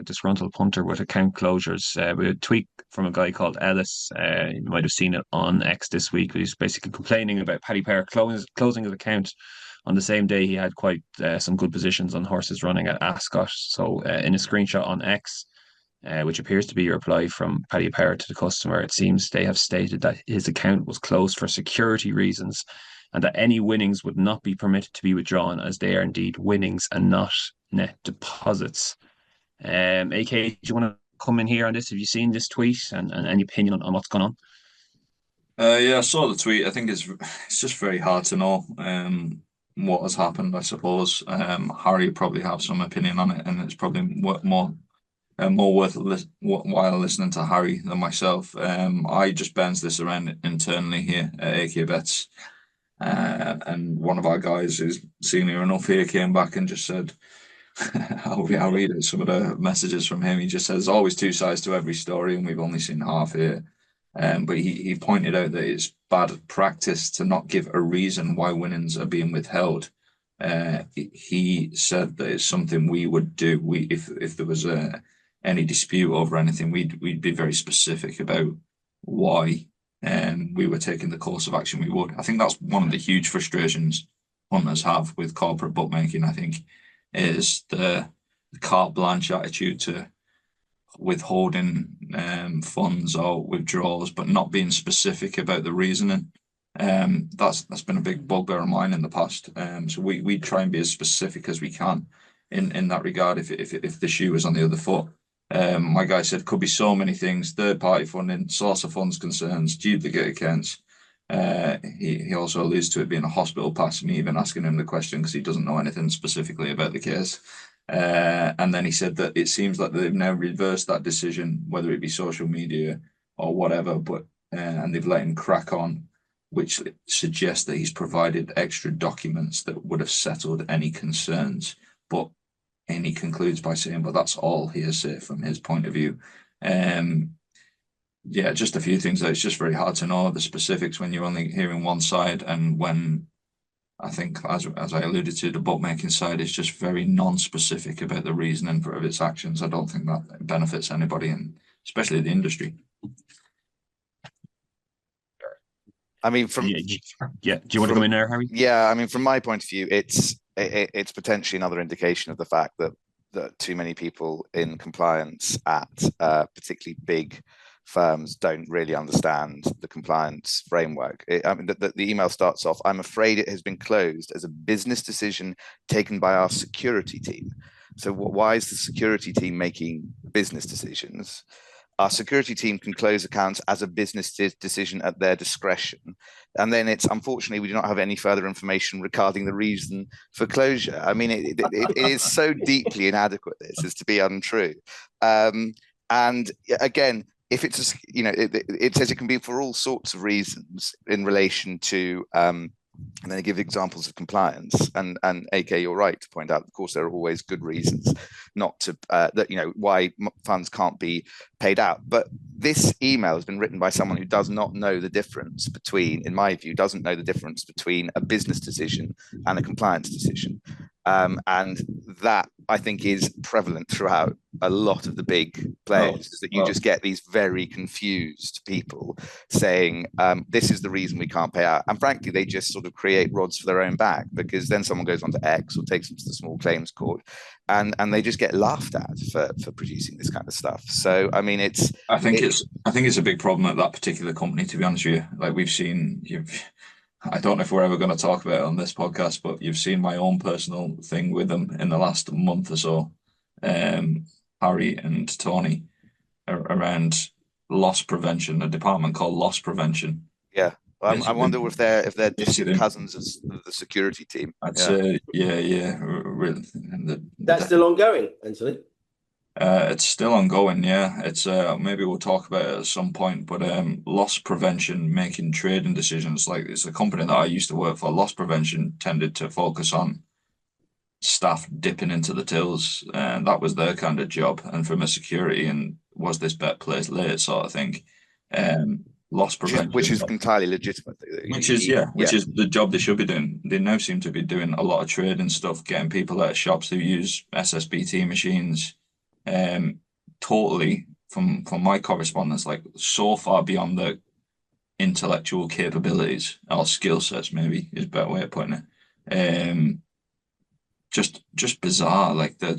disgruntled punter with account closures. With a tweet from a guy called Ellis. You might have seen it on X this week. He's basically complaining about Paddy Power closing his account on the same day he had quite some good positions on horses running at Ascot. So in a screenshot on X, which appears to be a reply from Paddy Power to the customer, it seems they have stated that his account was closed for security reasons, and that any winnings would not be permitted to be withdrawn, as they are indeed winnings and not net deposits. AK, do you want to come in here on this? Have you seen this tweet and any opinion on what's going on? Yeah, I saw the tweet. I think it's just very hard to know what has happened, I suppose. Harry probably have some opinion on it, and it's probably more worthwhile listening to Harry than myself. I just bounce this around internally here at AK Bets. And one of our guys who's senior enough here came back and just said, I'll read it, some of the messages from him. He just says, there's always two sides to every story, and we've only seen half here. But he pointed out that it's bad practice to not give a reason why winnings are being withheld. He said that it's something we would do. If there was any dispute over anything, we'd be very specific about why we were taking the course of action we would. I think that's one of the huge frustrations punters have with corporate bookmaking, I think, is the carte blanche attitude to withholding funds or withdrawals, but not being specific about the reasoning. That's been a big bugbear of mine in the past. So we try and be as specific as we can in that regard if the shoe is on the other foot. My guy said could be so many things: third-party funding, source of funds concerns, duplicate accounts. He also alludes to it being a hospital pass, me even asking him the question because he doesn't know anything specifically about the case. And then he said that it seems like they've now reversed that decision, whether it be social media or whatever, but and they've let him crack on, which suggests that he's provided extra documents that would have settled any concerns. And he concludes by saying, but that's all hearsay from his point of view. Yeah, just a few things that it's just very hard to know the specifics when you're only hearing one side, and when I think, as I alluded to, the bookmaking side is just very non-specific about the reasoning of its actions. I don't think that benefits anybody, and especially the industry. I mean, Do you want to come in there, Harry? Yeah, I mean, from my point of view, it's potentially another indication of the fact that too many people in compliance at particularly big firms don't really understand the compliance framework. The email starts off, "I'm afraid it has been closed as a business decision taken by our security team." So why is the security team making business decisions? Our security team can close accounts as a business decision at their discretion. And then it's, unfortunately, we do not have any further information regarding the reason for closure. I mean, it is so deeply inadequate, this, as to be untrue. And again, if it's, it says it can be for all sorts of reasons in relation to, and then I give examples of compliance, and AK, you're right to point out, of course, there are always good reasons not to, why funds can't be paid out. But this email has been written by someone who does not know the difference between, in my view, doesn't know the difference between a business decision and a compliance decision. And that, I think, is prevalent throughout a lot of the big players, is that you just get these very confused people saying, this is the reason we can't pay out. And frankly, they just sort of create rods for their own back, because then someone goes on to X or takes them to the small claims court, and they just get laughed at for producing this kind of stuff. So I mean, I think it's a big problem at that particular company, to be honest with you. Like we've seen, I don't know if we're ever going to talk about it on this podcast, but you've seen my own personal thing with them in the last month or so. Harry and Tony around loss prevention, a department called loss prevention. Yeah. I wonder if they're distant cousins of the security team. I'd say, yeah. Really, that's still ongoing, Anthony. It's still ongoing, yeah. It's maybe we'll talk about it at some point, but loss prevention, making trading decisions, like it's a company that I used to work for. Loss prevention tended to focus on staff dipping into the tills, and that was their kind of job. And from a security and was this bet placed late sort of thing. Loss prevention, which is entirely legitimate. Which is the job they should be doing. They now seem to be doing a lot of trading stuff, getting people out of shops who use SSBT machines. Totally from my correspondence, like so far beyond the intellectual capabilities or skill sets, maybe is a better way of putting it. Just bizarre, like the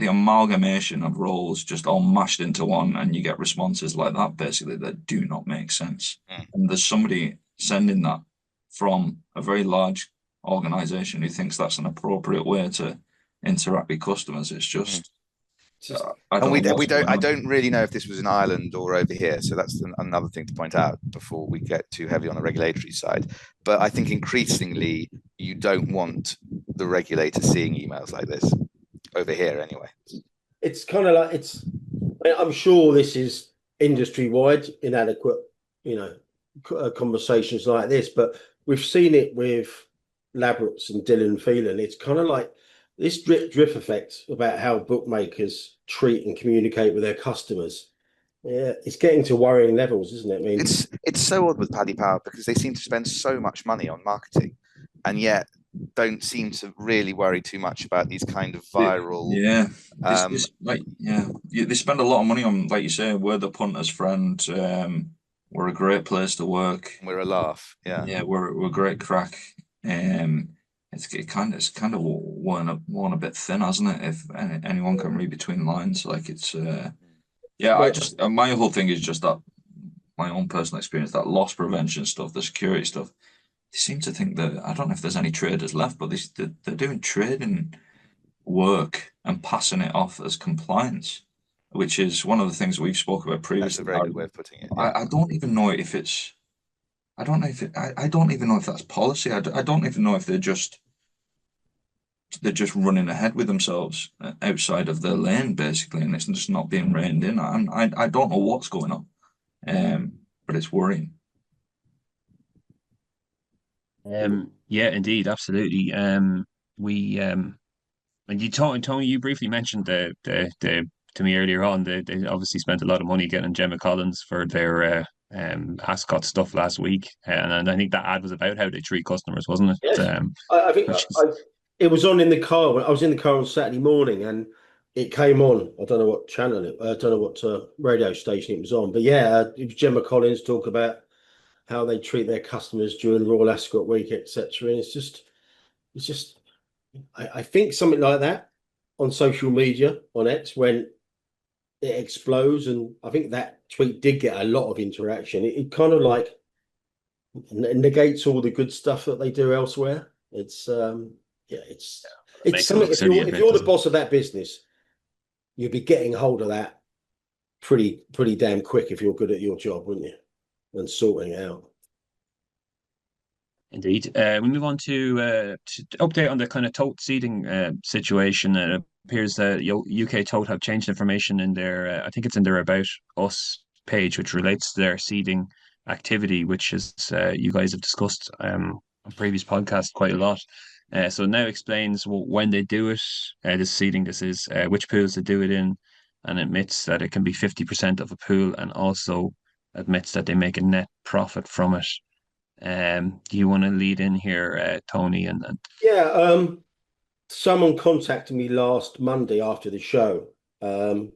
amalgamation of roles just all mashed into one, and you get responses like that basically that do not make sense. And there's somebody sending that from a very large organization who thinks that's an appropriate way to interact with customers. It's just I don't really know if this was in Ireland or over here, so that's another thing to point out before we get too heavy on the regulatory side. But I think increasingly you don't want the regulator seeing emails like this over here anyway. It's kind of like I'm sure this is industry wide inadequate, conversations like this, but we've seen it with Labrets and Dylan Phelan. It's kind of like this drip effect about how bookmakers treat and communicate with their customers. Yeah, it's getting to worrying levels, isn't it? I mean, it's so odd with Paddy Power, because they seem to spend so much money on marketing, and yet don't seem to really worry too much about these kind of viral. They spend a lot of money on, like you say, we're the punter's friend. We're a great place to work. We're a laugh. We're great crack. It's kind of worn a bit thin, hasn't it? If anyone can read between lines, like it's my whole thing is just that my own personal experience, that loss prevention stuff, the security stuff. They seem to think that, I don't know if there's any traders left, but they're doing trading work and passing it off as compliance, which is one of the things we've spoken about previously. That's a very good way of putting it. Yeah. I don't even know if it's. I don't even know if that's policy. I don't even know if they're just running ahead with themselves outside of their lane, basically, and it's just not being reined in. I don't know what's going on, but it's worrying. Yeah, indeed, absolutely. And Tony, you briefly mentioned the to me earlier on. They obviously spent a lot of money getting Gemma Collins for their Ascot stuff last week, and I think that ad was about how they treat customers, wasn't it? Yes. I think it was on in the car. I was in the car on Saturday morning, and it came on. I don't know what channel I don't know what radio station it was on, but yeah, it was Gemma Collins talk about how they treat their customers during Royal Ascot Week, etc. And it's just, I think something like that on social media, on X, when it explodes, and I think that tweet did get a lot of interaction. It kind of like negates all the good stuff that they do elsewhere. It's something. If you're the boss of that business, you'd be getting hold of that pretty damn quick if you're good at your job, wouldn't you? And sorting it out. Indeed. We move on to update on the kind of Tote seeding situation. It appears that UK Tote have changed information in their, I think it's in their About Us page, which relates to their seeding activity, which is you guys have discussed on previous podcasts quite a lot. So it now explains when they do it, this seeding, this is which pools they do it in, and admits that it can be 50% of a pool, and also admits that they make a net profit from it. Do you want to lead in here, Tony? And yeah, someone contacted me last Monday after the show, and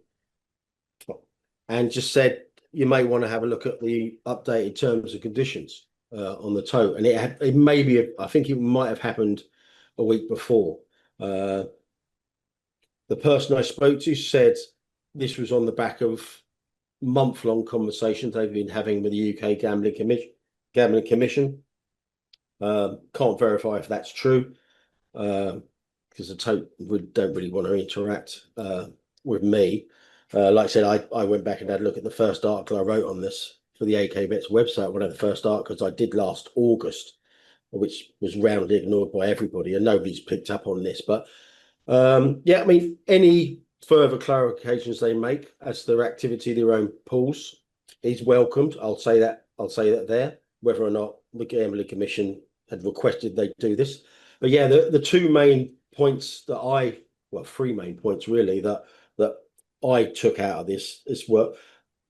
just said you may want to have a look at the updated terms and conditions on the tote. And it may be, I think it might have happened a week before. The person I spoke to said this was on the back of month-long conversations they've been having with the UK Gambling Commission. Can't verify if that's true, because the tote don't really want to interact with me. Like I said, I went back and had a look at the first article I wrote on this for the AK Bets website, one of the first articles I did last August, which was roundly ignored by everybody, and nobody's picked up on this. But yeah, I mean, any further clarifications they make as to their activity, their own pools, is welcomed. I'll say that there, whether or not the Gambling Commission had requested they do this. But yeah, the two main points that three main points really that I took out of this were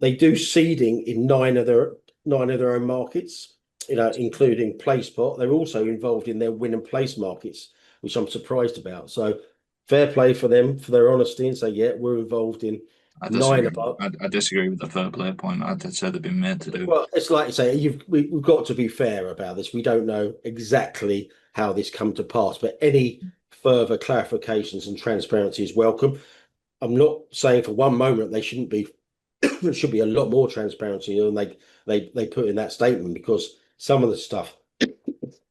they do seeding in nine of their own markets, including PlaySpot. They're also involved in their win and place markets, which I'm surprised about. So fair play for them for their honesty and say, yeah, we're involved in nine of our. I disagree with the fair play point. I'd say they've been made to do. Well, it's like you say, we've got to be fair about this. We don't know exactly how this come to pass, but any further clarifications and transparency is welcome. I'm not saying for one moment they shouldn't be. There should be a lot more transparency than they put in that statement, because some of the stuff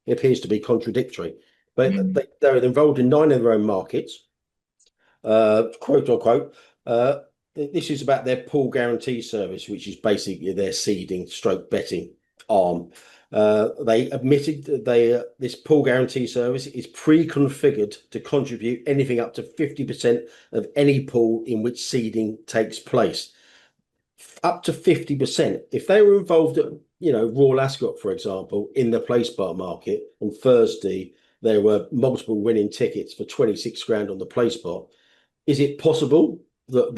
appears to be contradictory. But they're involved in nine of their own markets, quote unquote. This is about their pool guarantee service, which is basically their seeding stroke betting arm. They admitted that this pool guarantee service is pre-configured to contribute anything up to 50% of any pool in which seeding takes place. Up to 50%. If they were involved at, Royal Ascot, for example, in the PlaySpot market on Thursday, there were multiple winning tickets for 26 grand on the PlaySpot. Is it possible that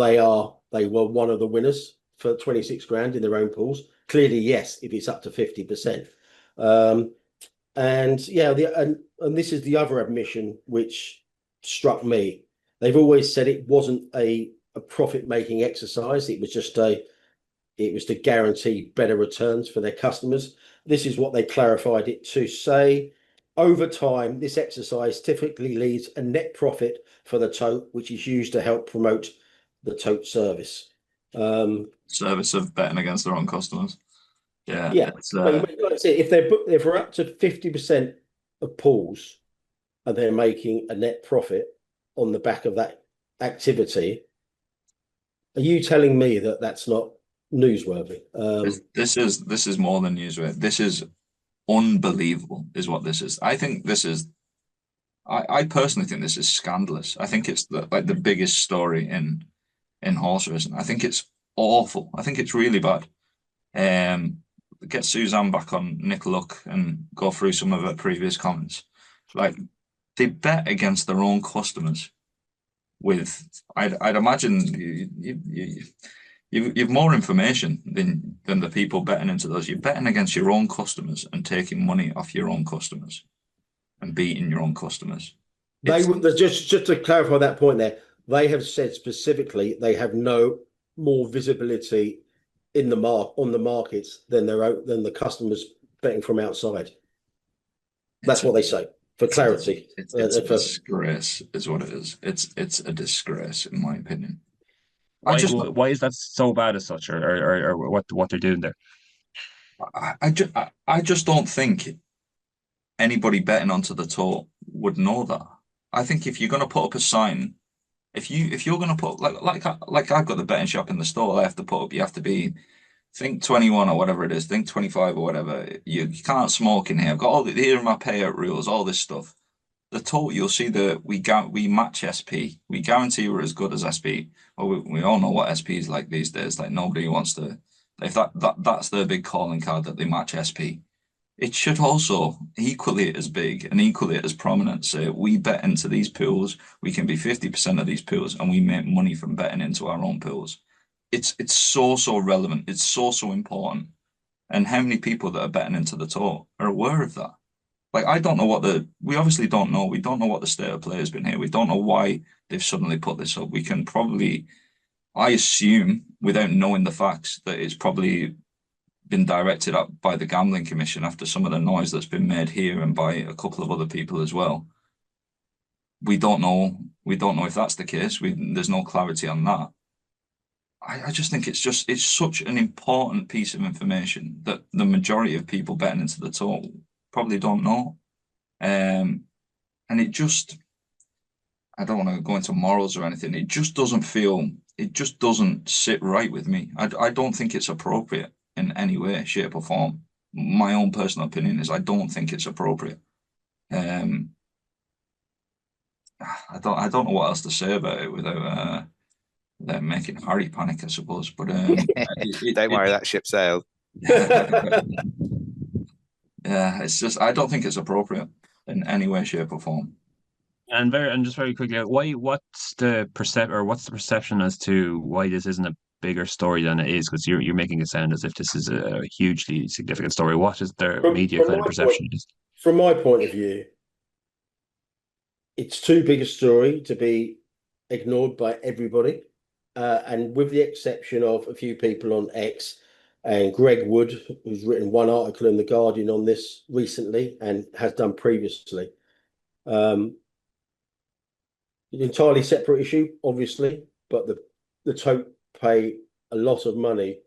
they were one of the winners for 26 grand in their own pools? Clearly, yes, if it's up to 50%. And yeah, and this is the other admission which struck me. They've always said it wasn't a profit-making exercise. It was to guarantee better returns for their customers. This is what they clarified it to say. Over time, this exercise typically leads a net profit for the tote, which is used to help promote the tote service. Service of betting against their own customers. Yeah. Yeah. Like I said, if they're up to 50% of pools and they're making a net profit on the back of that activity, are you telling me that that's not newsworthy? This is more than newsworthy. This is unbelievable, is what this is. I think this is. I personally think this is scandalous. I think it's the biggest story in horse racing. I think it's awful. I think it's really bad. Get Suzanne back on Nick Luck and go through some of her previous comments. Like, they bet against their own customers. With I'd imagine you've more information than the people betting into those. You're betting against your own customers and taking money off your own customers and beating your own customers. Just to clarify that point there, they have said specifically they have no more visibility on the markets than the customers betting from outside. That's what they say. For clarity, it's a disgrace, is what it is. It's a disgrace, in my opinion. Why is that so bad as such, or what they're doing there? I just don't think anybody betting onto the tote would know that. I think if you're going to put up a sign, if you're going to put like I've got the betting shop in the store, I have to put up. You have to be, think 21 or whatever it is, think 25 or whatever. You can't smoke in here. I've got all here are my payout rules, all this stuff. The tote, you'll see that we match SP. We guarantee we're as good as SP. Well, we all know what SP is like these days. Like, nobody wants to. If that's their big calling card, that they match SP. It should also equally as big and equally as prominent say we bet into these pools. We can be 50% of these pools, and we make money from betting into our own pools. It's so relevant. It's so important. And how many people that are betting into the tote are aware of that? Like, I don't know we obviously don't know. We don't know what the state of play has been here. We don't know why they've suddenly put this up. We can probably, I assume, without knowing the facts, that it's probably been directed up by the Gambling Commission after some of the noise that's been made here and by a couple of other people as well. We don't know. We don't know if that's the case. There's no clarity on that. I just think it's such an important piece of information that the majority of people betting into the Tote probably don't know. And it just, I don't want to go into morals or anything. It just doesn't sit right with me. I don't think it's appropriate in any way, shape, or form. My own personal opinion is I don't think it's appropriate. I don't know what else to say about it without making Harry panic, I suppose. But don't worry, that ship sailed. Yeah, it's just I don't think it's appropriate in any way, shape, or form. And just very quickly, what's the perception as to why this isn't a bigger story than it is? Because you're making it sound as if this is a hugely significant story. What is their media kind of perception? From my point of view, it's too big a story to be ignored by everybody. And with the exception of a few people on X and Greg Wood, who's written one article in The Guardian on this recently and has done previously. An entirely separate issue, obviously, but the Tote pay a lot of money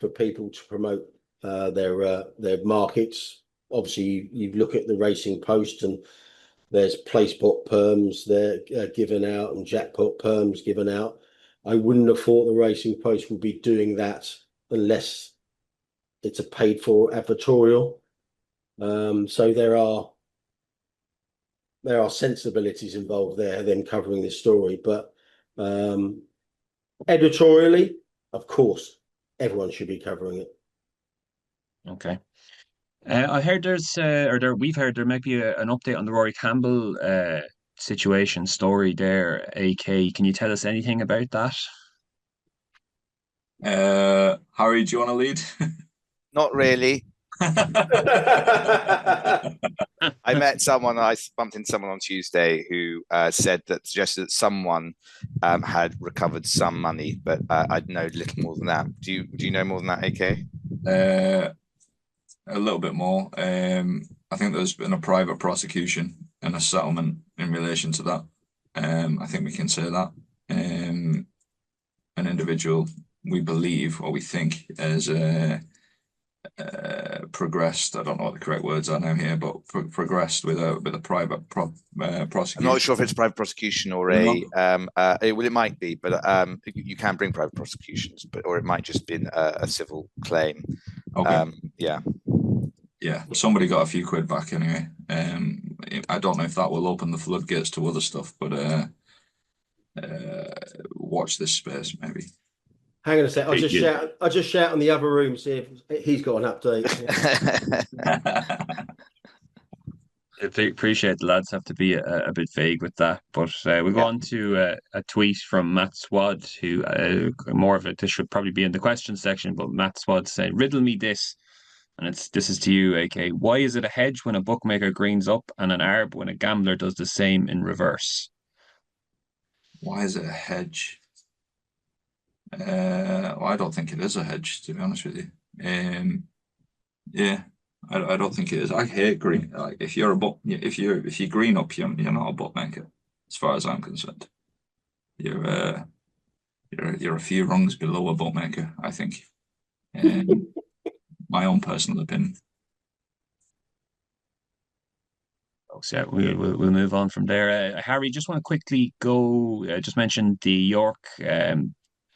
for people to promote their markets. Obviously, you look at the Racing Post and there's placebot perms they're given out and jackpot perms given out. I wouldn't have thought the Racing Post would be doing that unless it's a paid-for advertorial. So there are sensibilities involved there, them covering this story. But editorially, of course, everyone should be covering it. Okay. I heard we've heard there might be an update on the Rory Campbell situation story there. AK, can you tell us anything about that? Harry, do you want to lead? Not really. I bumped into someone on Tuesday who suggested that someone had recovered some money, but I'd know little more than that. Do you know more than that, AK? A little bit more. I think there's been a private prosecution and a settlement in relation to that. I think we can say that. An individual, we believe or we think, has progressed. I don't know what the correct words are now here, but progressed with a private prosecution. I'm not sure if it's a private prosecution or it might be, but you can bring private prosecutions, or it might just be a civil claim. Okay. Yeah, somebody got a few quid back anyway. I don't know if that will open the floodgates to other stuff, but watch this space maybe. Hang on a sec. I'll just shout in the other room, see if he's got an update. I appreciate the lads have to be a bit vague with that, but we go on to a tweet from Matt Swad, who more of it. This should probably be in the question section, but Matt Swad saying, "Riddle me this," and this is to you, AK. Why is it a hedge when a bookmaker greens up and an arb when a gambler does the same in reverse? Why is it a hedge? Well, I don't think it is a hedge, to be honest with you. Yeah, I don't think it is. I hate green. Like if you green up, you're not a bookmaker, as far as I'm concerned. You're a few rungs below a bookmaker, I think. My own personal opinion. So yeah, we'll move on from there. Harry, just want to quickly go. Just mention the York,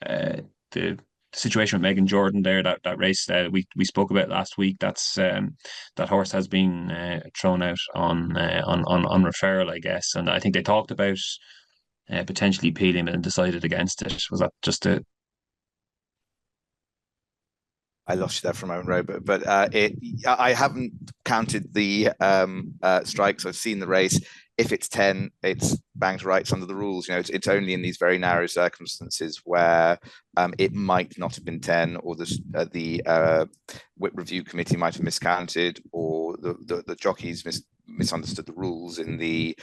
the situation with Megan Jordan there. That race we spoke about last week. That's that horse has been thrown out on referral, I guess, and I think they talked about potentially appealing and decided against it. Was that just a? I lost you there for a moment, Robert, but I haven't counted the strikes. I've seen the race. If it's 10, it's bang to rights under the rules. It's only in these very narrow circumstances where it might not have been 10, or the whip review committee might have miscounted, or the jockeys misunderstood the rules in the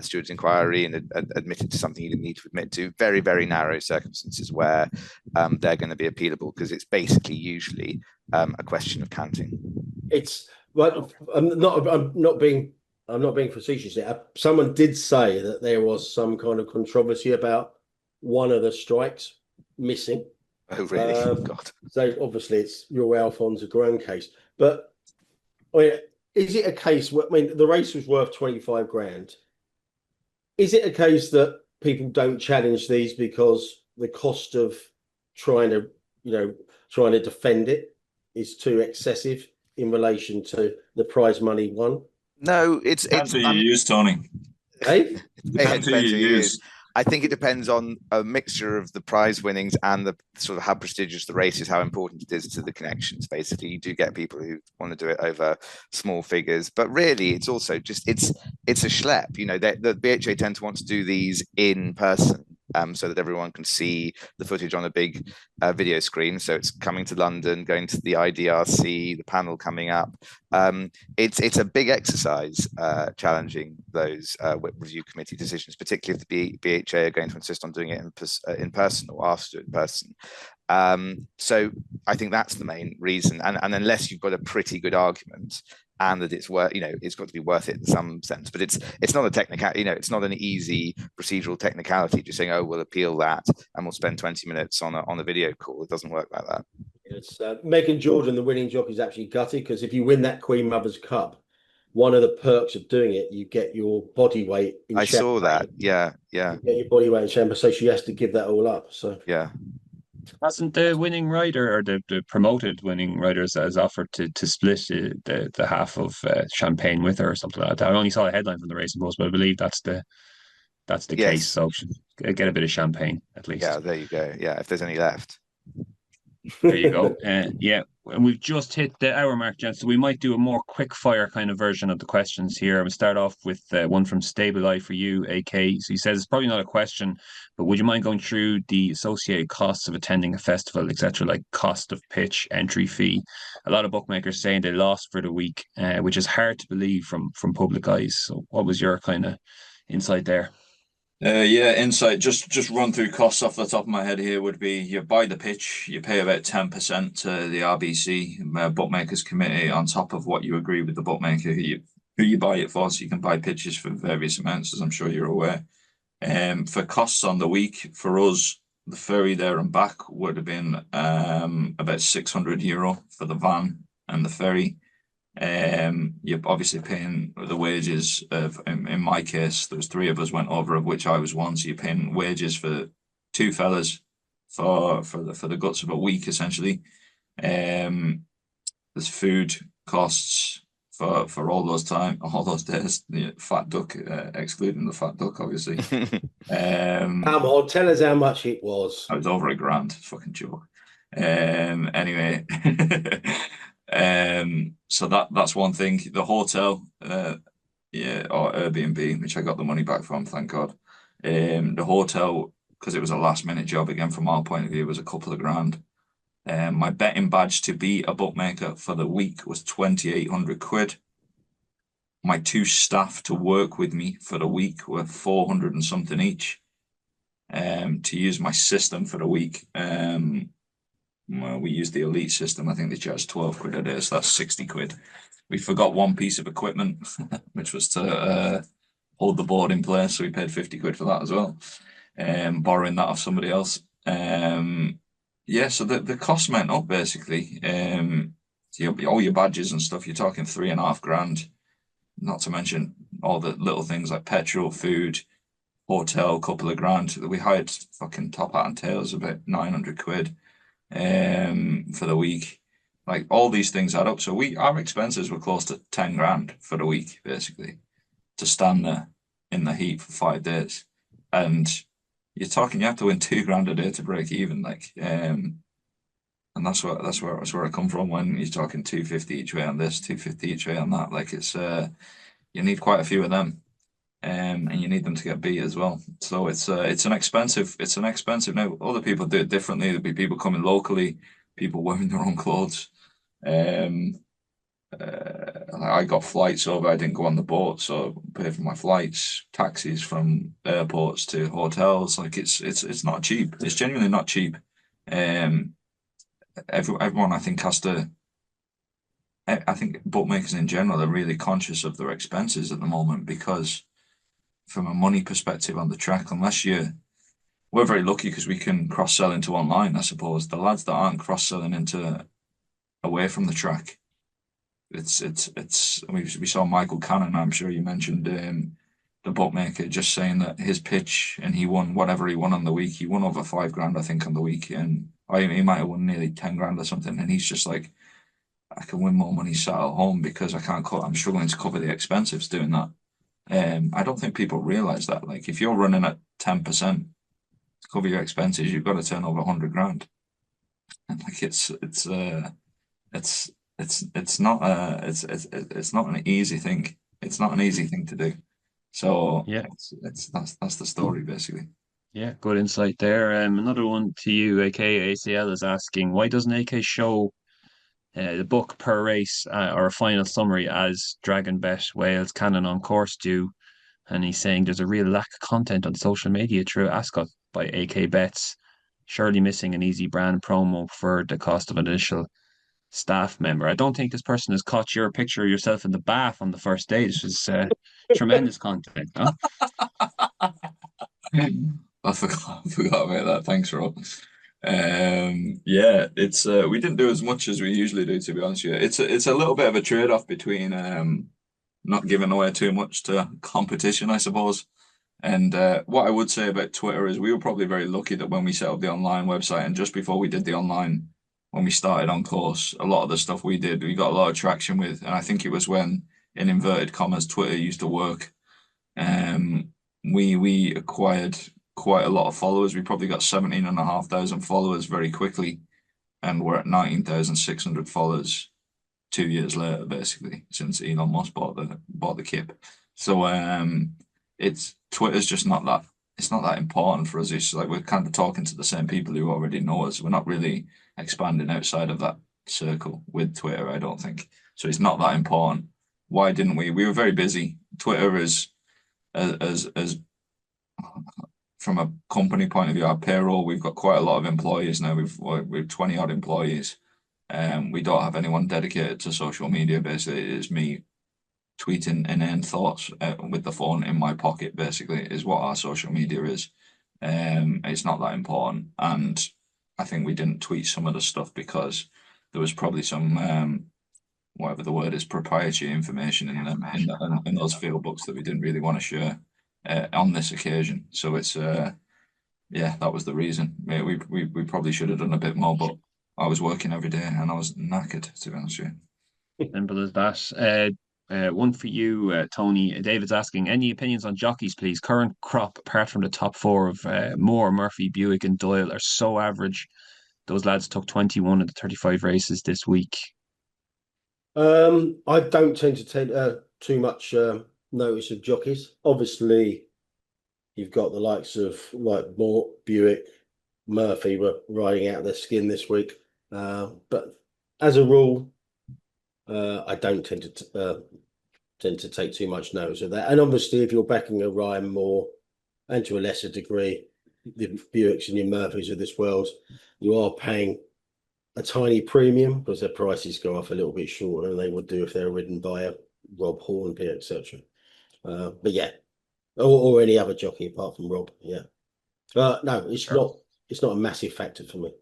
steward's inquiry and admitted to something he didn't need to admit to. Very, very narrow circumstances where they're going to be appealable, because it's basically usually a question of counting. It's well, I'm not being facetious here. Someone did say that there was some kind of controversy about one of the strikes missing. Oh, really? God. So obviously it's your Alphonse Grand case. But I mean, is it a case where, I mean, the race was worth 25 grand. Is it a case that people don't challenge these because the cost of trying to defend it is too excessive in relation to the prize money won? No, it's Depends who you use, Tony. Hey? Depends who you use. I think it depends on a mixture of the prize winnings and the sort of how prestigious the race is, how important it is to the connections. Basically, you do get people who want to do it over small figures, but really, it's also just it's a schlep. You know, the BHA tend to want to do these in person. So that everyone can see the footage on a big video screen. So it's coming to London, going to the IDRC, the panel coming up. It's a big exercise challenging those review committee decisions, particularly if the BHA are going to insist on doing it in person or asked to do it in person. So I think that's the main reason. And unless you've got a pretty good argument, and that it's worth, it's got to be worth it in some sense, but it's not a technical, it's not an easy procedural technicality just saying, oh, we'll appeal that and we'll spend 20 minutes on a video call. It doesn't work like that. It's Megan Jordan, the winning jockey, is actually gutted, because if you win that Queen Mother's Cup, one of the perks of doing it, you get your body weight in I champagne. saw that. Yeah. You get your body weight in champagne, so she has to give that all up. So yeah. Hasn't the winning rider or the promoted winning riders has offered to split the half of champagne with her or something like that? I only saw a headline from the Racing Post, but I believe that's the Yes. case. So get a bit of champagne at least. Yeah, there you go. Yeah, if there's any left. There you go. Yeah, and we've just hit the hour mark, gents, so we might do a more quick fire kind of version of the questions here. We'll start off with one from Stable Eye for you, AK. So he says, it's probably not a question, but would you mind going through the associated costs of attending a festival, etc., like cost of pitch, entry fee? A lot of bookmakers saying they lost for the week, which is hard to believe from public eyes. So what was your kind of insight there? Insight, just run through costs off the top of my head here would be you buy the pitch, you pay about 10% to the RBC Bookmakers Committee on top of what you agree with the bookmaker who you buy it for, so you can buy pitches for various amounts, as I'm sure you're aware. For costs on the week, for us, the ferry there and back would have been about €600 for the van and the ferry. You're obviously paying the wages of, in my case, there was 3 of us went over, of which I was one. So you're paying wages for 2 fellas for the guts of a week, essentially. There's food costs for all those days. The fat duck, excluding the fat duck, obviously. Come on, tell us how much it was. I was over £1,000. Fucking joke. Anyway. So that's one thing. The hotel, or Airbnb, which I got the money back from, thank God. The hotel, because it was a last minute job, again, from our point of view, was a couple of grand. My betting badge to be a bookmaker for the week was 2,800 quid. My 2 staff to work with me for the week were 400 and something each. To use my system for the week, well, we used the elite system. I think they charged 12 quid a day, so that's 60 quid. We forgot one piece of equipment, which was to hold the board in place, so we paid 50 quid for that as well, borrowing that off somebody else. So the cost went up, basically. All your badges and stuff, you're talking 3.5 grand, not to mention all the little things like petrol, food, hotel, couple of grand. We hired fucking Top Hat and Tails, about 900 quid. For the week, like all these things add up. So our expenses were close to 10 grand for the week, basically, to stand there in the heat for 5 days. And you're talking, you have to win 2 grand a day to break even, like, and that's where I come from when you're talking 250 each way on this, 250 each way on that. Like, it's you need quite a few of them. And you need them to get beat as well. So it's an expensive. Now, other people do it differently. There'll be people coming locally, people wearing their own clothes. I got flights over. I didn't go on the boat, so pay for my flights, taxis from airports to hotels. Like it's not cheap. It's genuinely not cheap. Um, everyone I think has to. I think bookmakers in general are really conscious of their expenses at the moment because, from a money perspective on the track, we're very lucky because we can cross sell into online. I suppose the lads that aren't cross selling into away from the track. We saw Michael Cannon. I'm sure you mentioned the bookmaker just saying that his pitch and he won whatever he won on the week. He won over 5 grand, I think, on the week, and he might have won nearly 10 grand or something. And he's just like, I can win more money sat at home because I'm struggling to cover the expenses doing that. I don't think people realize that. Like, if you're running at 10% to cover your expenses, you've got to turn over 100 grand. And like, it's not it's not an easy thing. It's not an easy thing to do. So Yeah. That's the story basically. Yeah, good insight there. Another one to you, AK ACL, is asking, why doesn't AK show the book per race or a final summary as Dragon Bet, Wales, Cannon on course do? And he's saying there's a real lack of content on social media through Ascot by AK Bets, surely missing an easy brand promo for the cost of an initial staff member. I don't think this person has caught your picture of yourself in the bath on the first day. This is tremendous content, huh? I forgot about that. Thanks, Rob. Yeah, it's we didn't do as much as we usually do, to be honest with you. It's a little bit of a trade-off between not giving away too much to competition, I suppose. And what I would say about Twitter is we were probably very lucky that when we set up the online website and just before we did the online, when we started on course, a lot of the stuff we did, we got a lot of traction with. And I think it was when, in inverted commas, Twitter used to work. We acquired quite a lot of followers. We probably got 17,500 followers very quickly, and we're at 19,600 followers 2 years later, basically, since Elon Musk bought the kip. So it's Twitter's just not that it's not that important for us. It's like we're kind of talking to the same people who already know us. We're not really expanding outside of that circle with Twitter, I don't think. So it's not that important. Why didn't we? We were very busy. Twitter is as from a company point of view, our payroll, we've got quite a lot of employees now. We've 20 odd employees. We don't have anyone dedicated to social media. Basically, it is me tweeting inane thoughts with the phone in my pocket. Basically, is what our social media is. It's not that important, and I think we didn't tweet some of the stuff because there was probably some whatever the word is, proprietary information in them in those field books that we didn't really want to share on this occasion. So it's yeah, that was the reason. We probably should have done a bit more, but I was working every day and I was knackered, to be honest with you. Simple as that. One for you, Tony. David's asking, any opinions on jockeys, please? Current crop, apart from the top four of Moore, Murphy, Buick, and Doyle, are so average. Those lads took 21 of the 35 races this week. I don't tend to take too much notice of jockeys. Obviously, you've got the likes of like Moore, Buick, Murphy were riding out their skin this week. But as a rule, I don't tend to take too much notice of that. And obviously, if you're backing a Ryan Moore, and to a lesser degree, the Buicks and your Murphys of this world, you are paying a tiny premium because their prices go off a little bit shorter than they would do if they're ridden by a Rob Hornby, etc. But yeah, or any other jockey apart from Rob. Yeah, no, it's not a massive factor for me.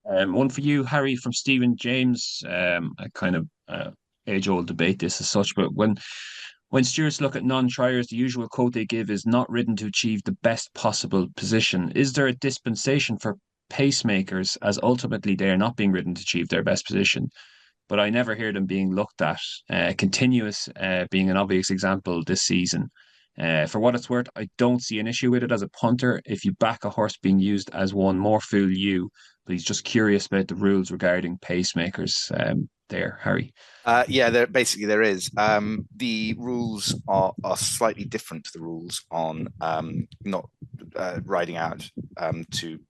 One for you, Harry, from Stephen James. A kind of age-old debate this as such, but when stewards look at non-triers, the usual quote they give is not ridden to achieve the best possible position. Is there a dispensation for pacemakers, as ultimately they are not being ridden to achieve their best position? But I never hear them being looked at. Continuous being an obvious example this season. For what it's worth, I don't see an issue with it as a punter. If you back a horse being used as one, more fool you. But he's just curious about the rules regarding pacemakers there, Harry. Yeah, there is. The rules are slightly different to the rules on not riding out to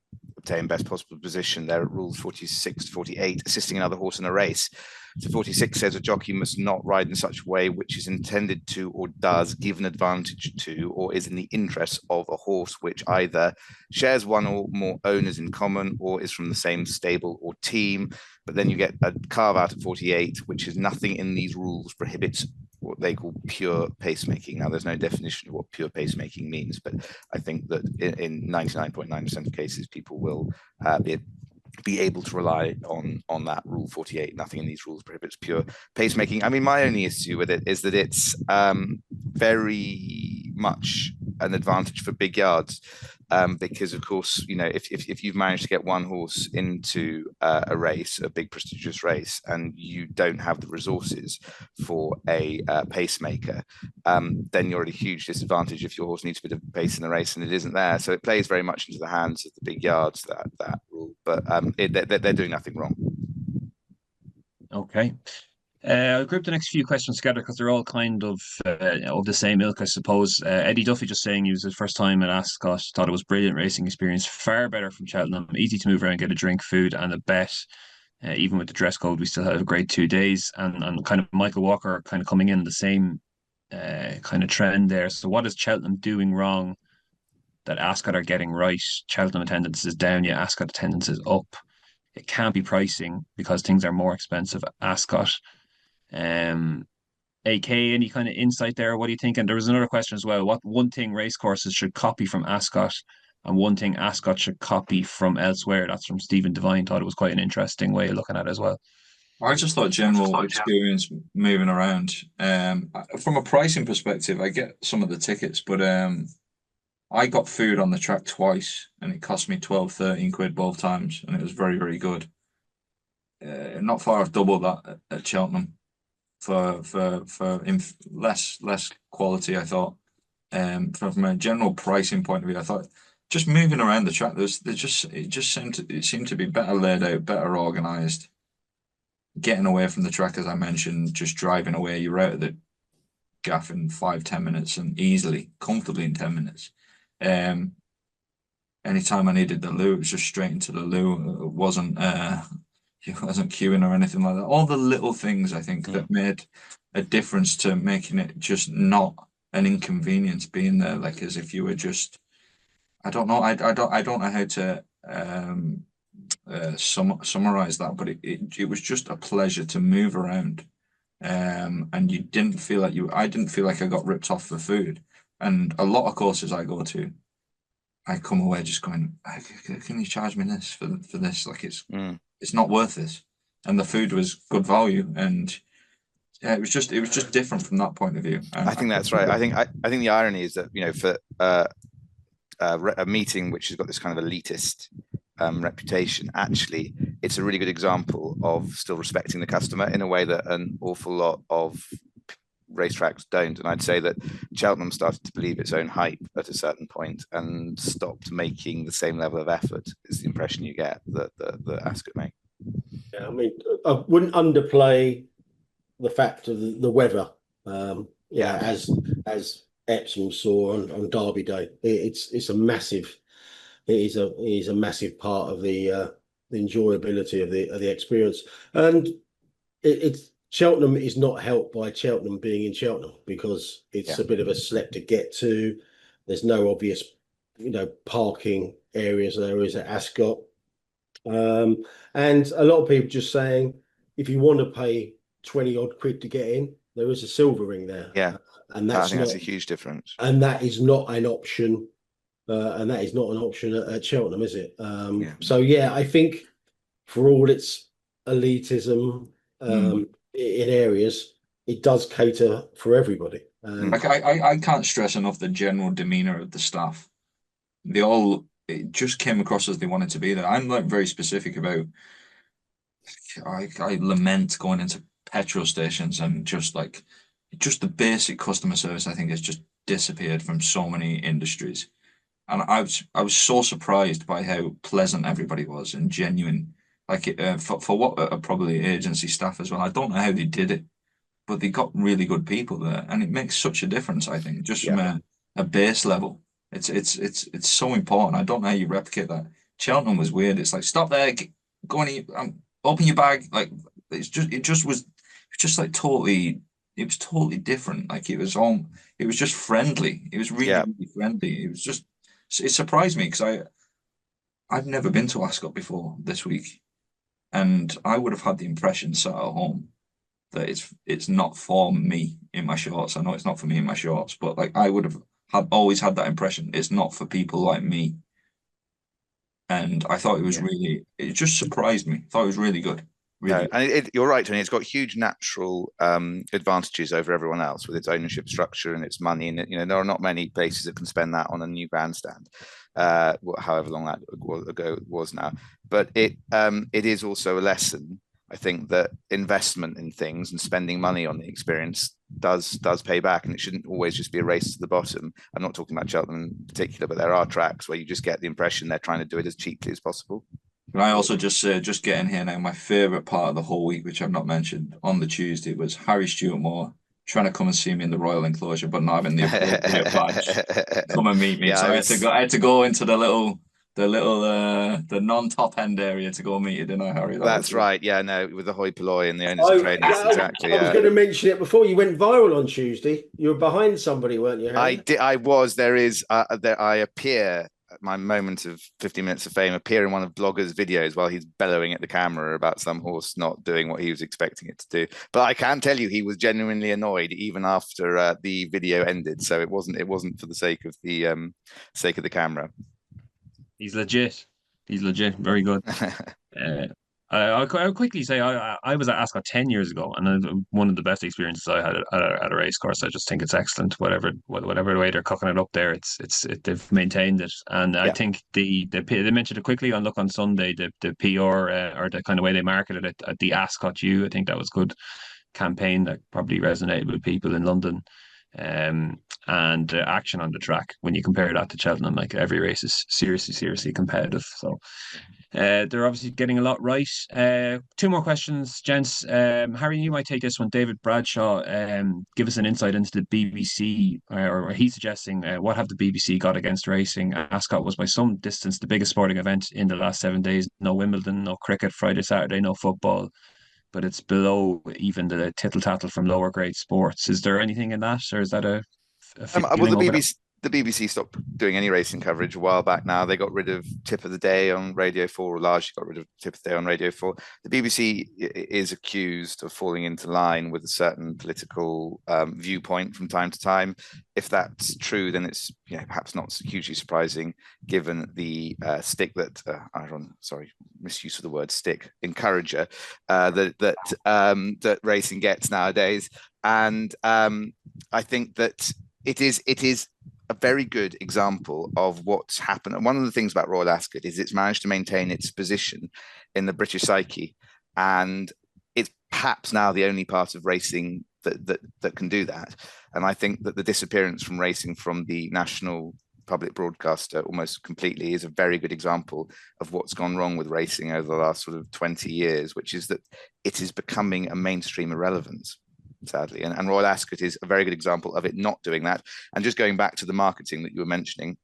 obtain best possible position. They're at rules 46 to 48, assisting another horse in a race. So 46 says a jockey must not ride in such a way which is intended to or does give an advantage to or is in the interest of a horse which either shares one or more owners in common or is from the same stable or team. But then you get a carve out at 48, which is nothing in these rules prohibits what they call pure pacemaking. Now, there's no definition of what pure pacemaking means, but I think that in 99.9% of cases, people will be able to rely on that rule 48. Nothing in these rules prohibits pure pacemaking. I mean, my only issue with it is that it's very much an advantage for big yards, because of course, you know, if you've managed to get one horse into a race, a big prestigious race, and you don't have the resources for a pacemaker, then you're at a huge disadvantage if your horse needs a bit of pace in the race and it isn't there. So it plays very much into the hands of the big yards, that rule, but they're doing nothing wrong. Okay. I'll group the next few questions together because they're all kind of the same ilk, I suppose. Eddie Duffy just saying he was his first time at Ascot, thought it was brilliant racing experience, far better from Cheltenham, easy to move around, get a drink, food, and a bet. Even with the dress code, we still had a great 2 days. And kind of Michael Walker kind of coming in the same kind of trend there. So what is Cheltenham doing wrong that Ascot are getting right? Cheltenham attendance is down, yet Ascot attendance is up. It can't be pricing because things are more expensive at Ascot. AK, any kind of insight there? What do you think? And there was another question as well. What one thing racecourses should copy from Ascot and one thing Ascot should copy from elsewhere? That's from Stephen Devine. Thought it was quite an interesting way of looking at it as well. I just thought general experience moving around. From a pricing perspective, I get some of the tickets, but I got food on the track twice and it cost me 12, 13 quid both times, and it was very, very good. Not far off double that at Cheltenham for less quality, I thought. From a general pricing point of view, I thought just moving around the track, it seemed to be better laid out, better organised. Getting away from the track, as I mentioned, just driving away, you're out of the gaff in 5-10 minutes and easily, comfortably in 10 minutes. Anytime I needed the loo, it was just straight into the loo. It wasn't queuing or anything like that. All the little things I think that made a difference to making it just not an inconvenience being there, like as if you were just, I don't know how to summarize that, but it was just a pleasure to move around, and you didn't feel like I didn't feel like I got ripped off for food. And a lot of courses I go to, I come away just going, can you charge me this for this? Like it's not worth this. And the food was good value, and yeah, it was just different from that point of view. And I think that's right. I think the irony is that, you know, for a meeting which has got this kind of elitist reputation, actually it's a really good example of still respecting the customer in a way that an awful lot of racetracks don't. And I'd say that Cheltenham started to believe its own hype at a certain point and stopped making the same level of effort, is the impression you get that Ascot make. Yeah, I mean, I wouldn't underplay the fact of the weather. As Epsom saw on Derby Day, it's a massive. It is a massive part of the enjoyability of the experience, and it's Cheltenham is not helped by Cheltenham being in Cheltenham because it's a bit of a slip to get to. There's no obvious, parking areas there is at Ascot, and a lot of people just saying if you want to pay 20 odd quid to get in, there is a silver ring there. Yeah, and I think that's a huge difference. And that is not an option. And that is not an option at Cheltenham, is it? So, I think for all its elitism in areas, it does cater for everybody. I can't stress enough the general demeanour of the staff. It just came across as they wanted to be there. I'm like very specific about, I lament going into petrol stations and just the basic customer service, I think, has just disappeared from so many industries. And I was so surprised by how pleasant everybody was and genuine. For what are probably agency staff as well. I don't know how they did it, but they got really good people there, and it makes such a difference. I think just from a base level, it's so important. I don't know how you replicate that Cheltenham was weird. It's like, stop there, go and eat, open your bag. Like, it was just like totally, it was totally different. Like it was just friendly. It was really, really friendly. It was just, it surprised me because I've never been to Ascot before this week, and I would have had the impression sat at home that it's not for me in my shorts. I know it's not for me in my shorts, but like I would have always had that impression. It's not for people like me. And I thought it was it just surprised me. I thought it was really good. Really. No, and you're right, Tony. It's got huge natural advantages over everyone else with its ownership structure and its money. And there are not many places that can spend that on a new grandstand, however long that ago it was now. But it is also a lesson, I think, that investment in things and spending money on the experience does pay back, and it shouldn't always just be a race to the bottom. I'm not talking about Cheltenham in particular, but there are tracks where you just get the impression they're trying to do it as cheaply as possible. Can I also just say, just getting here now, my favourite part of the whole week, which I've not mentioned, on the Tuesday was Harry Stewart Moore trying to come and see me in the Royal Enclosure, but not having the appropriate badge. Come and meet me. Yeah, so I had to go into the non-top end area to go meet you, didn't I, Harry? That's right. Yeah, no, with the hoi polloi and the owners and trainers. Exactly. I was going to mention it before. You went viral on Tuesday. You were behind somebody, weren't you, Harry? I did. I was. I appear. My moment of 50 minutes of fame appear in one of Blogger's videos while he's bellowing at the camera about some horse not doing what he was expecting it to do. But I can tell you, he was genuinely annoyed even after the video ended. So it wasn't for the sake of the camera. He's legit. Very good. I'll quickly say I was at Ascot 10 years ago, and one of the best experiences I had at a race course. I just think it's excellent. Whatever way they're cooking it up there, they've maintained it, and I think they mentioned it quickly on Look on Sunday. The PR or the kind of way they marketed it at the Ascot U. I think that was good campaign that probably resonated with people in London. And action on the track when you compare that to Cheltenham, like every race is seriously competitive. So they're obviously getting a lot right. Two more questions, gents. Harry, you might take this one. David Bradshaw, give us an insight into the BBC, or he's suggesting what have the BBC got against racing? Ascot was by some distance the biggest sporting event in the last 7 days. No Wimbledon, no cricket, Friday, Saturday, no football. But it's below even the tittle-tattle from lower grade sports. Is there anything in that, or is that a the BBC stopped doing any racing coverage a while back now. They got rid of Tip of the Day on Radio 4, or largely got rid of Tip of the Day on Radio 4. The BBC is accused of falling into line with a certain political viewpoint from time to time. If that's true, then it's perhaps not hugely surprising, given the stick that misuse of the word stick, encourager that racing gets nowadays. And I think that it is a very good example of what's happened. And one of the things about Royal Ascot is it's managed to maintain its position in the British psyche, and it's perhaps now the only part of racing that can do that. And I think that the disappearance from racing from the national public broadcaster almost completely is a very good example of what's gone wrong with racing over the last sort of 20 years, which is that it is becoming a mainstream irrelevance, sadly. And Royal Ascot is a very good example of it not doing that. And just going back to the marketing that you were mentioning,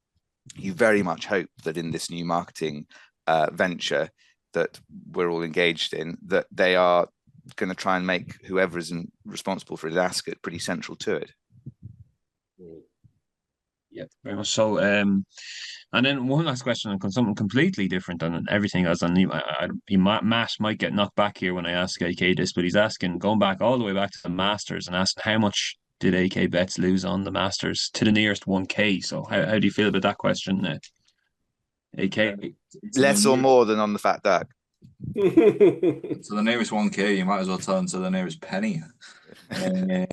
you very much hope that in this new marketing venture that we're all engaged in, that they are going to try and make whoever is responsible for it at Ascot pretty central to it. Yeah, very much so. And then one last question on something completely different than everything else. And Matt might get knocked back here when I ask AK this, but he's asking, going back all the way back to the Masters, and asking how much did AK Bets lose on the Masters to the nearest 1K? So how do you feel about that question, AK? Less or more than on the Fat Duck? So the nearest 1K, you might as well turn to the nearest penny. Yeah,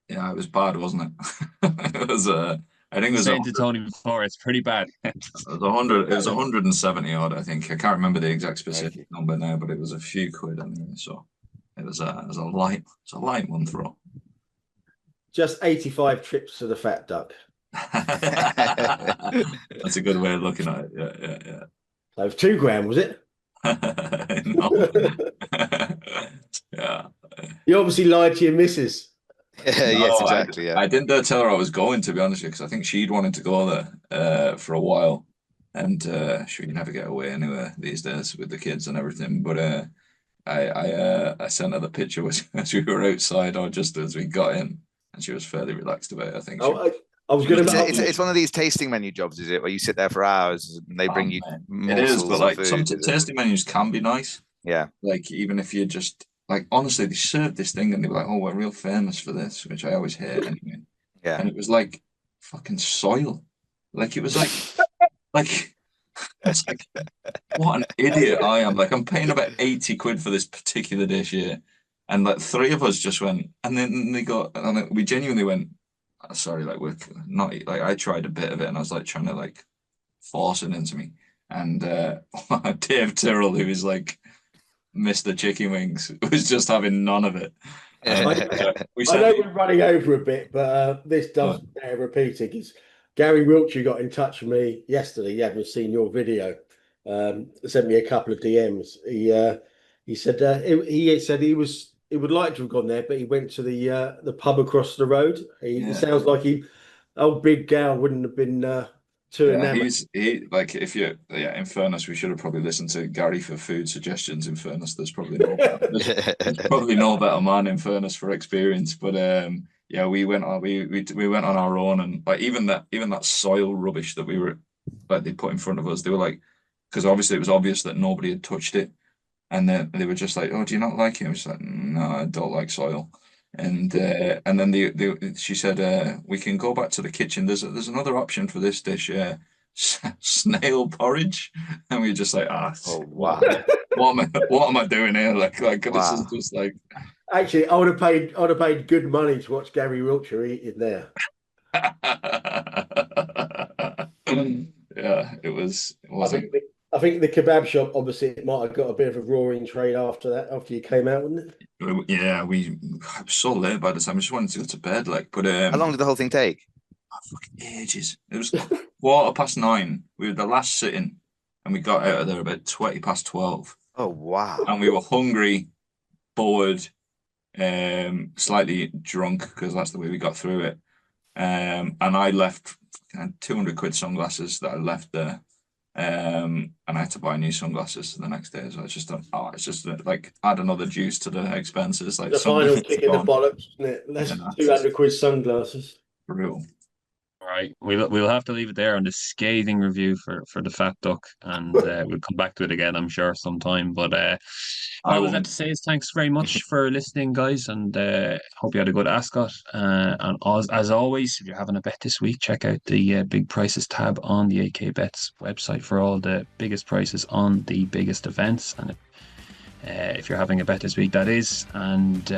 it was bad, wasn't it? It was I think it was saying to Tony before, it's pretty bad. It was 100. It was 170 odd. I think I can't remember the exact specific number now, but it was a few quid anyway. So it was a light one throw. Just 85 trips to the Fat Duck. That's a good way of looking at it. Yeah. That was 2 grand, was it? No. Yeah. You obviously lied to your missus. Yes, exactly. I didn't tell her I was going, to be honest with you, because I think she'd wanted to go there for a while. and sure, you never get away anywhere these days with the kids and everything. But I sent her the picture as we were outside, or just as we got in, and she was fairly relaxed about it. I think. I was going to. It's one of these tasting menu jobs, is it? Where you sit there for hours and they bring you it is, but like food, some tasting menus can be nice. Yeah. Like even if you just like honestly, they served this thing and they were like, "Oh, we're real famous for this," which I always hate anyway. Yeah. And it was like fucking soil. Like it was like it's like what an idiot I am. Like I'm paying about 80 quid for this particular dish here, and like 3 of us just went, and then they got, and we genuinely went. Sorry, like we're not like I tried a bit of it and I was like trying to like force it into me, and Dave Tyrrell, who is like Mr. Chicken Wings, was just having none of it. I know we're running over a bit, but this does bear repeating. Because Gary Wiltshire got in touch with me yesterday. He hadn't seen your video. Sent me a couple of DMs. He said he would like to have gone there, but he went to the pub across the road. He sounds like old big gal wouldn't have been too enamored. In fairness, we should have probably listened to Gary for food suggestions. In fairness, there's probably no better man in fairness for experience. But we went on our own, and like even that soil rubbish that we were like they put in front of us, they were like, because obviously it was obvious that nobody had touched it. And then they were just like, "Oh, do you not like it?" I was like, "No, I don't like soil." And then she said, "We can go back to the kitchen. There's another option for this dish, snail porridge." And we were just like, "Oh wow, what am I doing here? Like wow. This is just like." Actually, I would have paid good money to watch Gary Wiltshire eating there. Yeah, it wasn't. I think the kebab shop, obviously, it might have got a bit of a roaring trade after you came out, wouldn't it? Yeah, I was so late by the time I just wanted to go to bed. Like, but how long did the whole thing take? Fucking ages. It was 9:15. We were the last sitting, and we got out of there about 12:20. Oh wow! And we were hungry, bored, slightly drunk because that's the way we got through it. And I left 200 quid sunglasses that I left there. And I had to buy new sunglasses the next day. So it's just like add another juice to the expenses. Like the final kick in the bollocks, isn't it? Less 200 quid sunglasses. Brutal. Right, we'll have to leave it there on the scathing review for the Fat Duck, and we'll come back to it again, I'm sure, sometime. But all I have to say is thanks very much for listening, guys, and hope you had a good Ascot. And as always, if you're having a bet this week, check out the Big Prices tab on the AK Bets website for all the biggest prices on the biggest events. And if you're having a bet this week, that is. And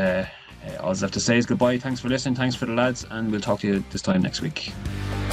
all I have to say is goodbye. Thanks for listening. Thanks for the lads, and we'll talk to you this time next week.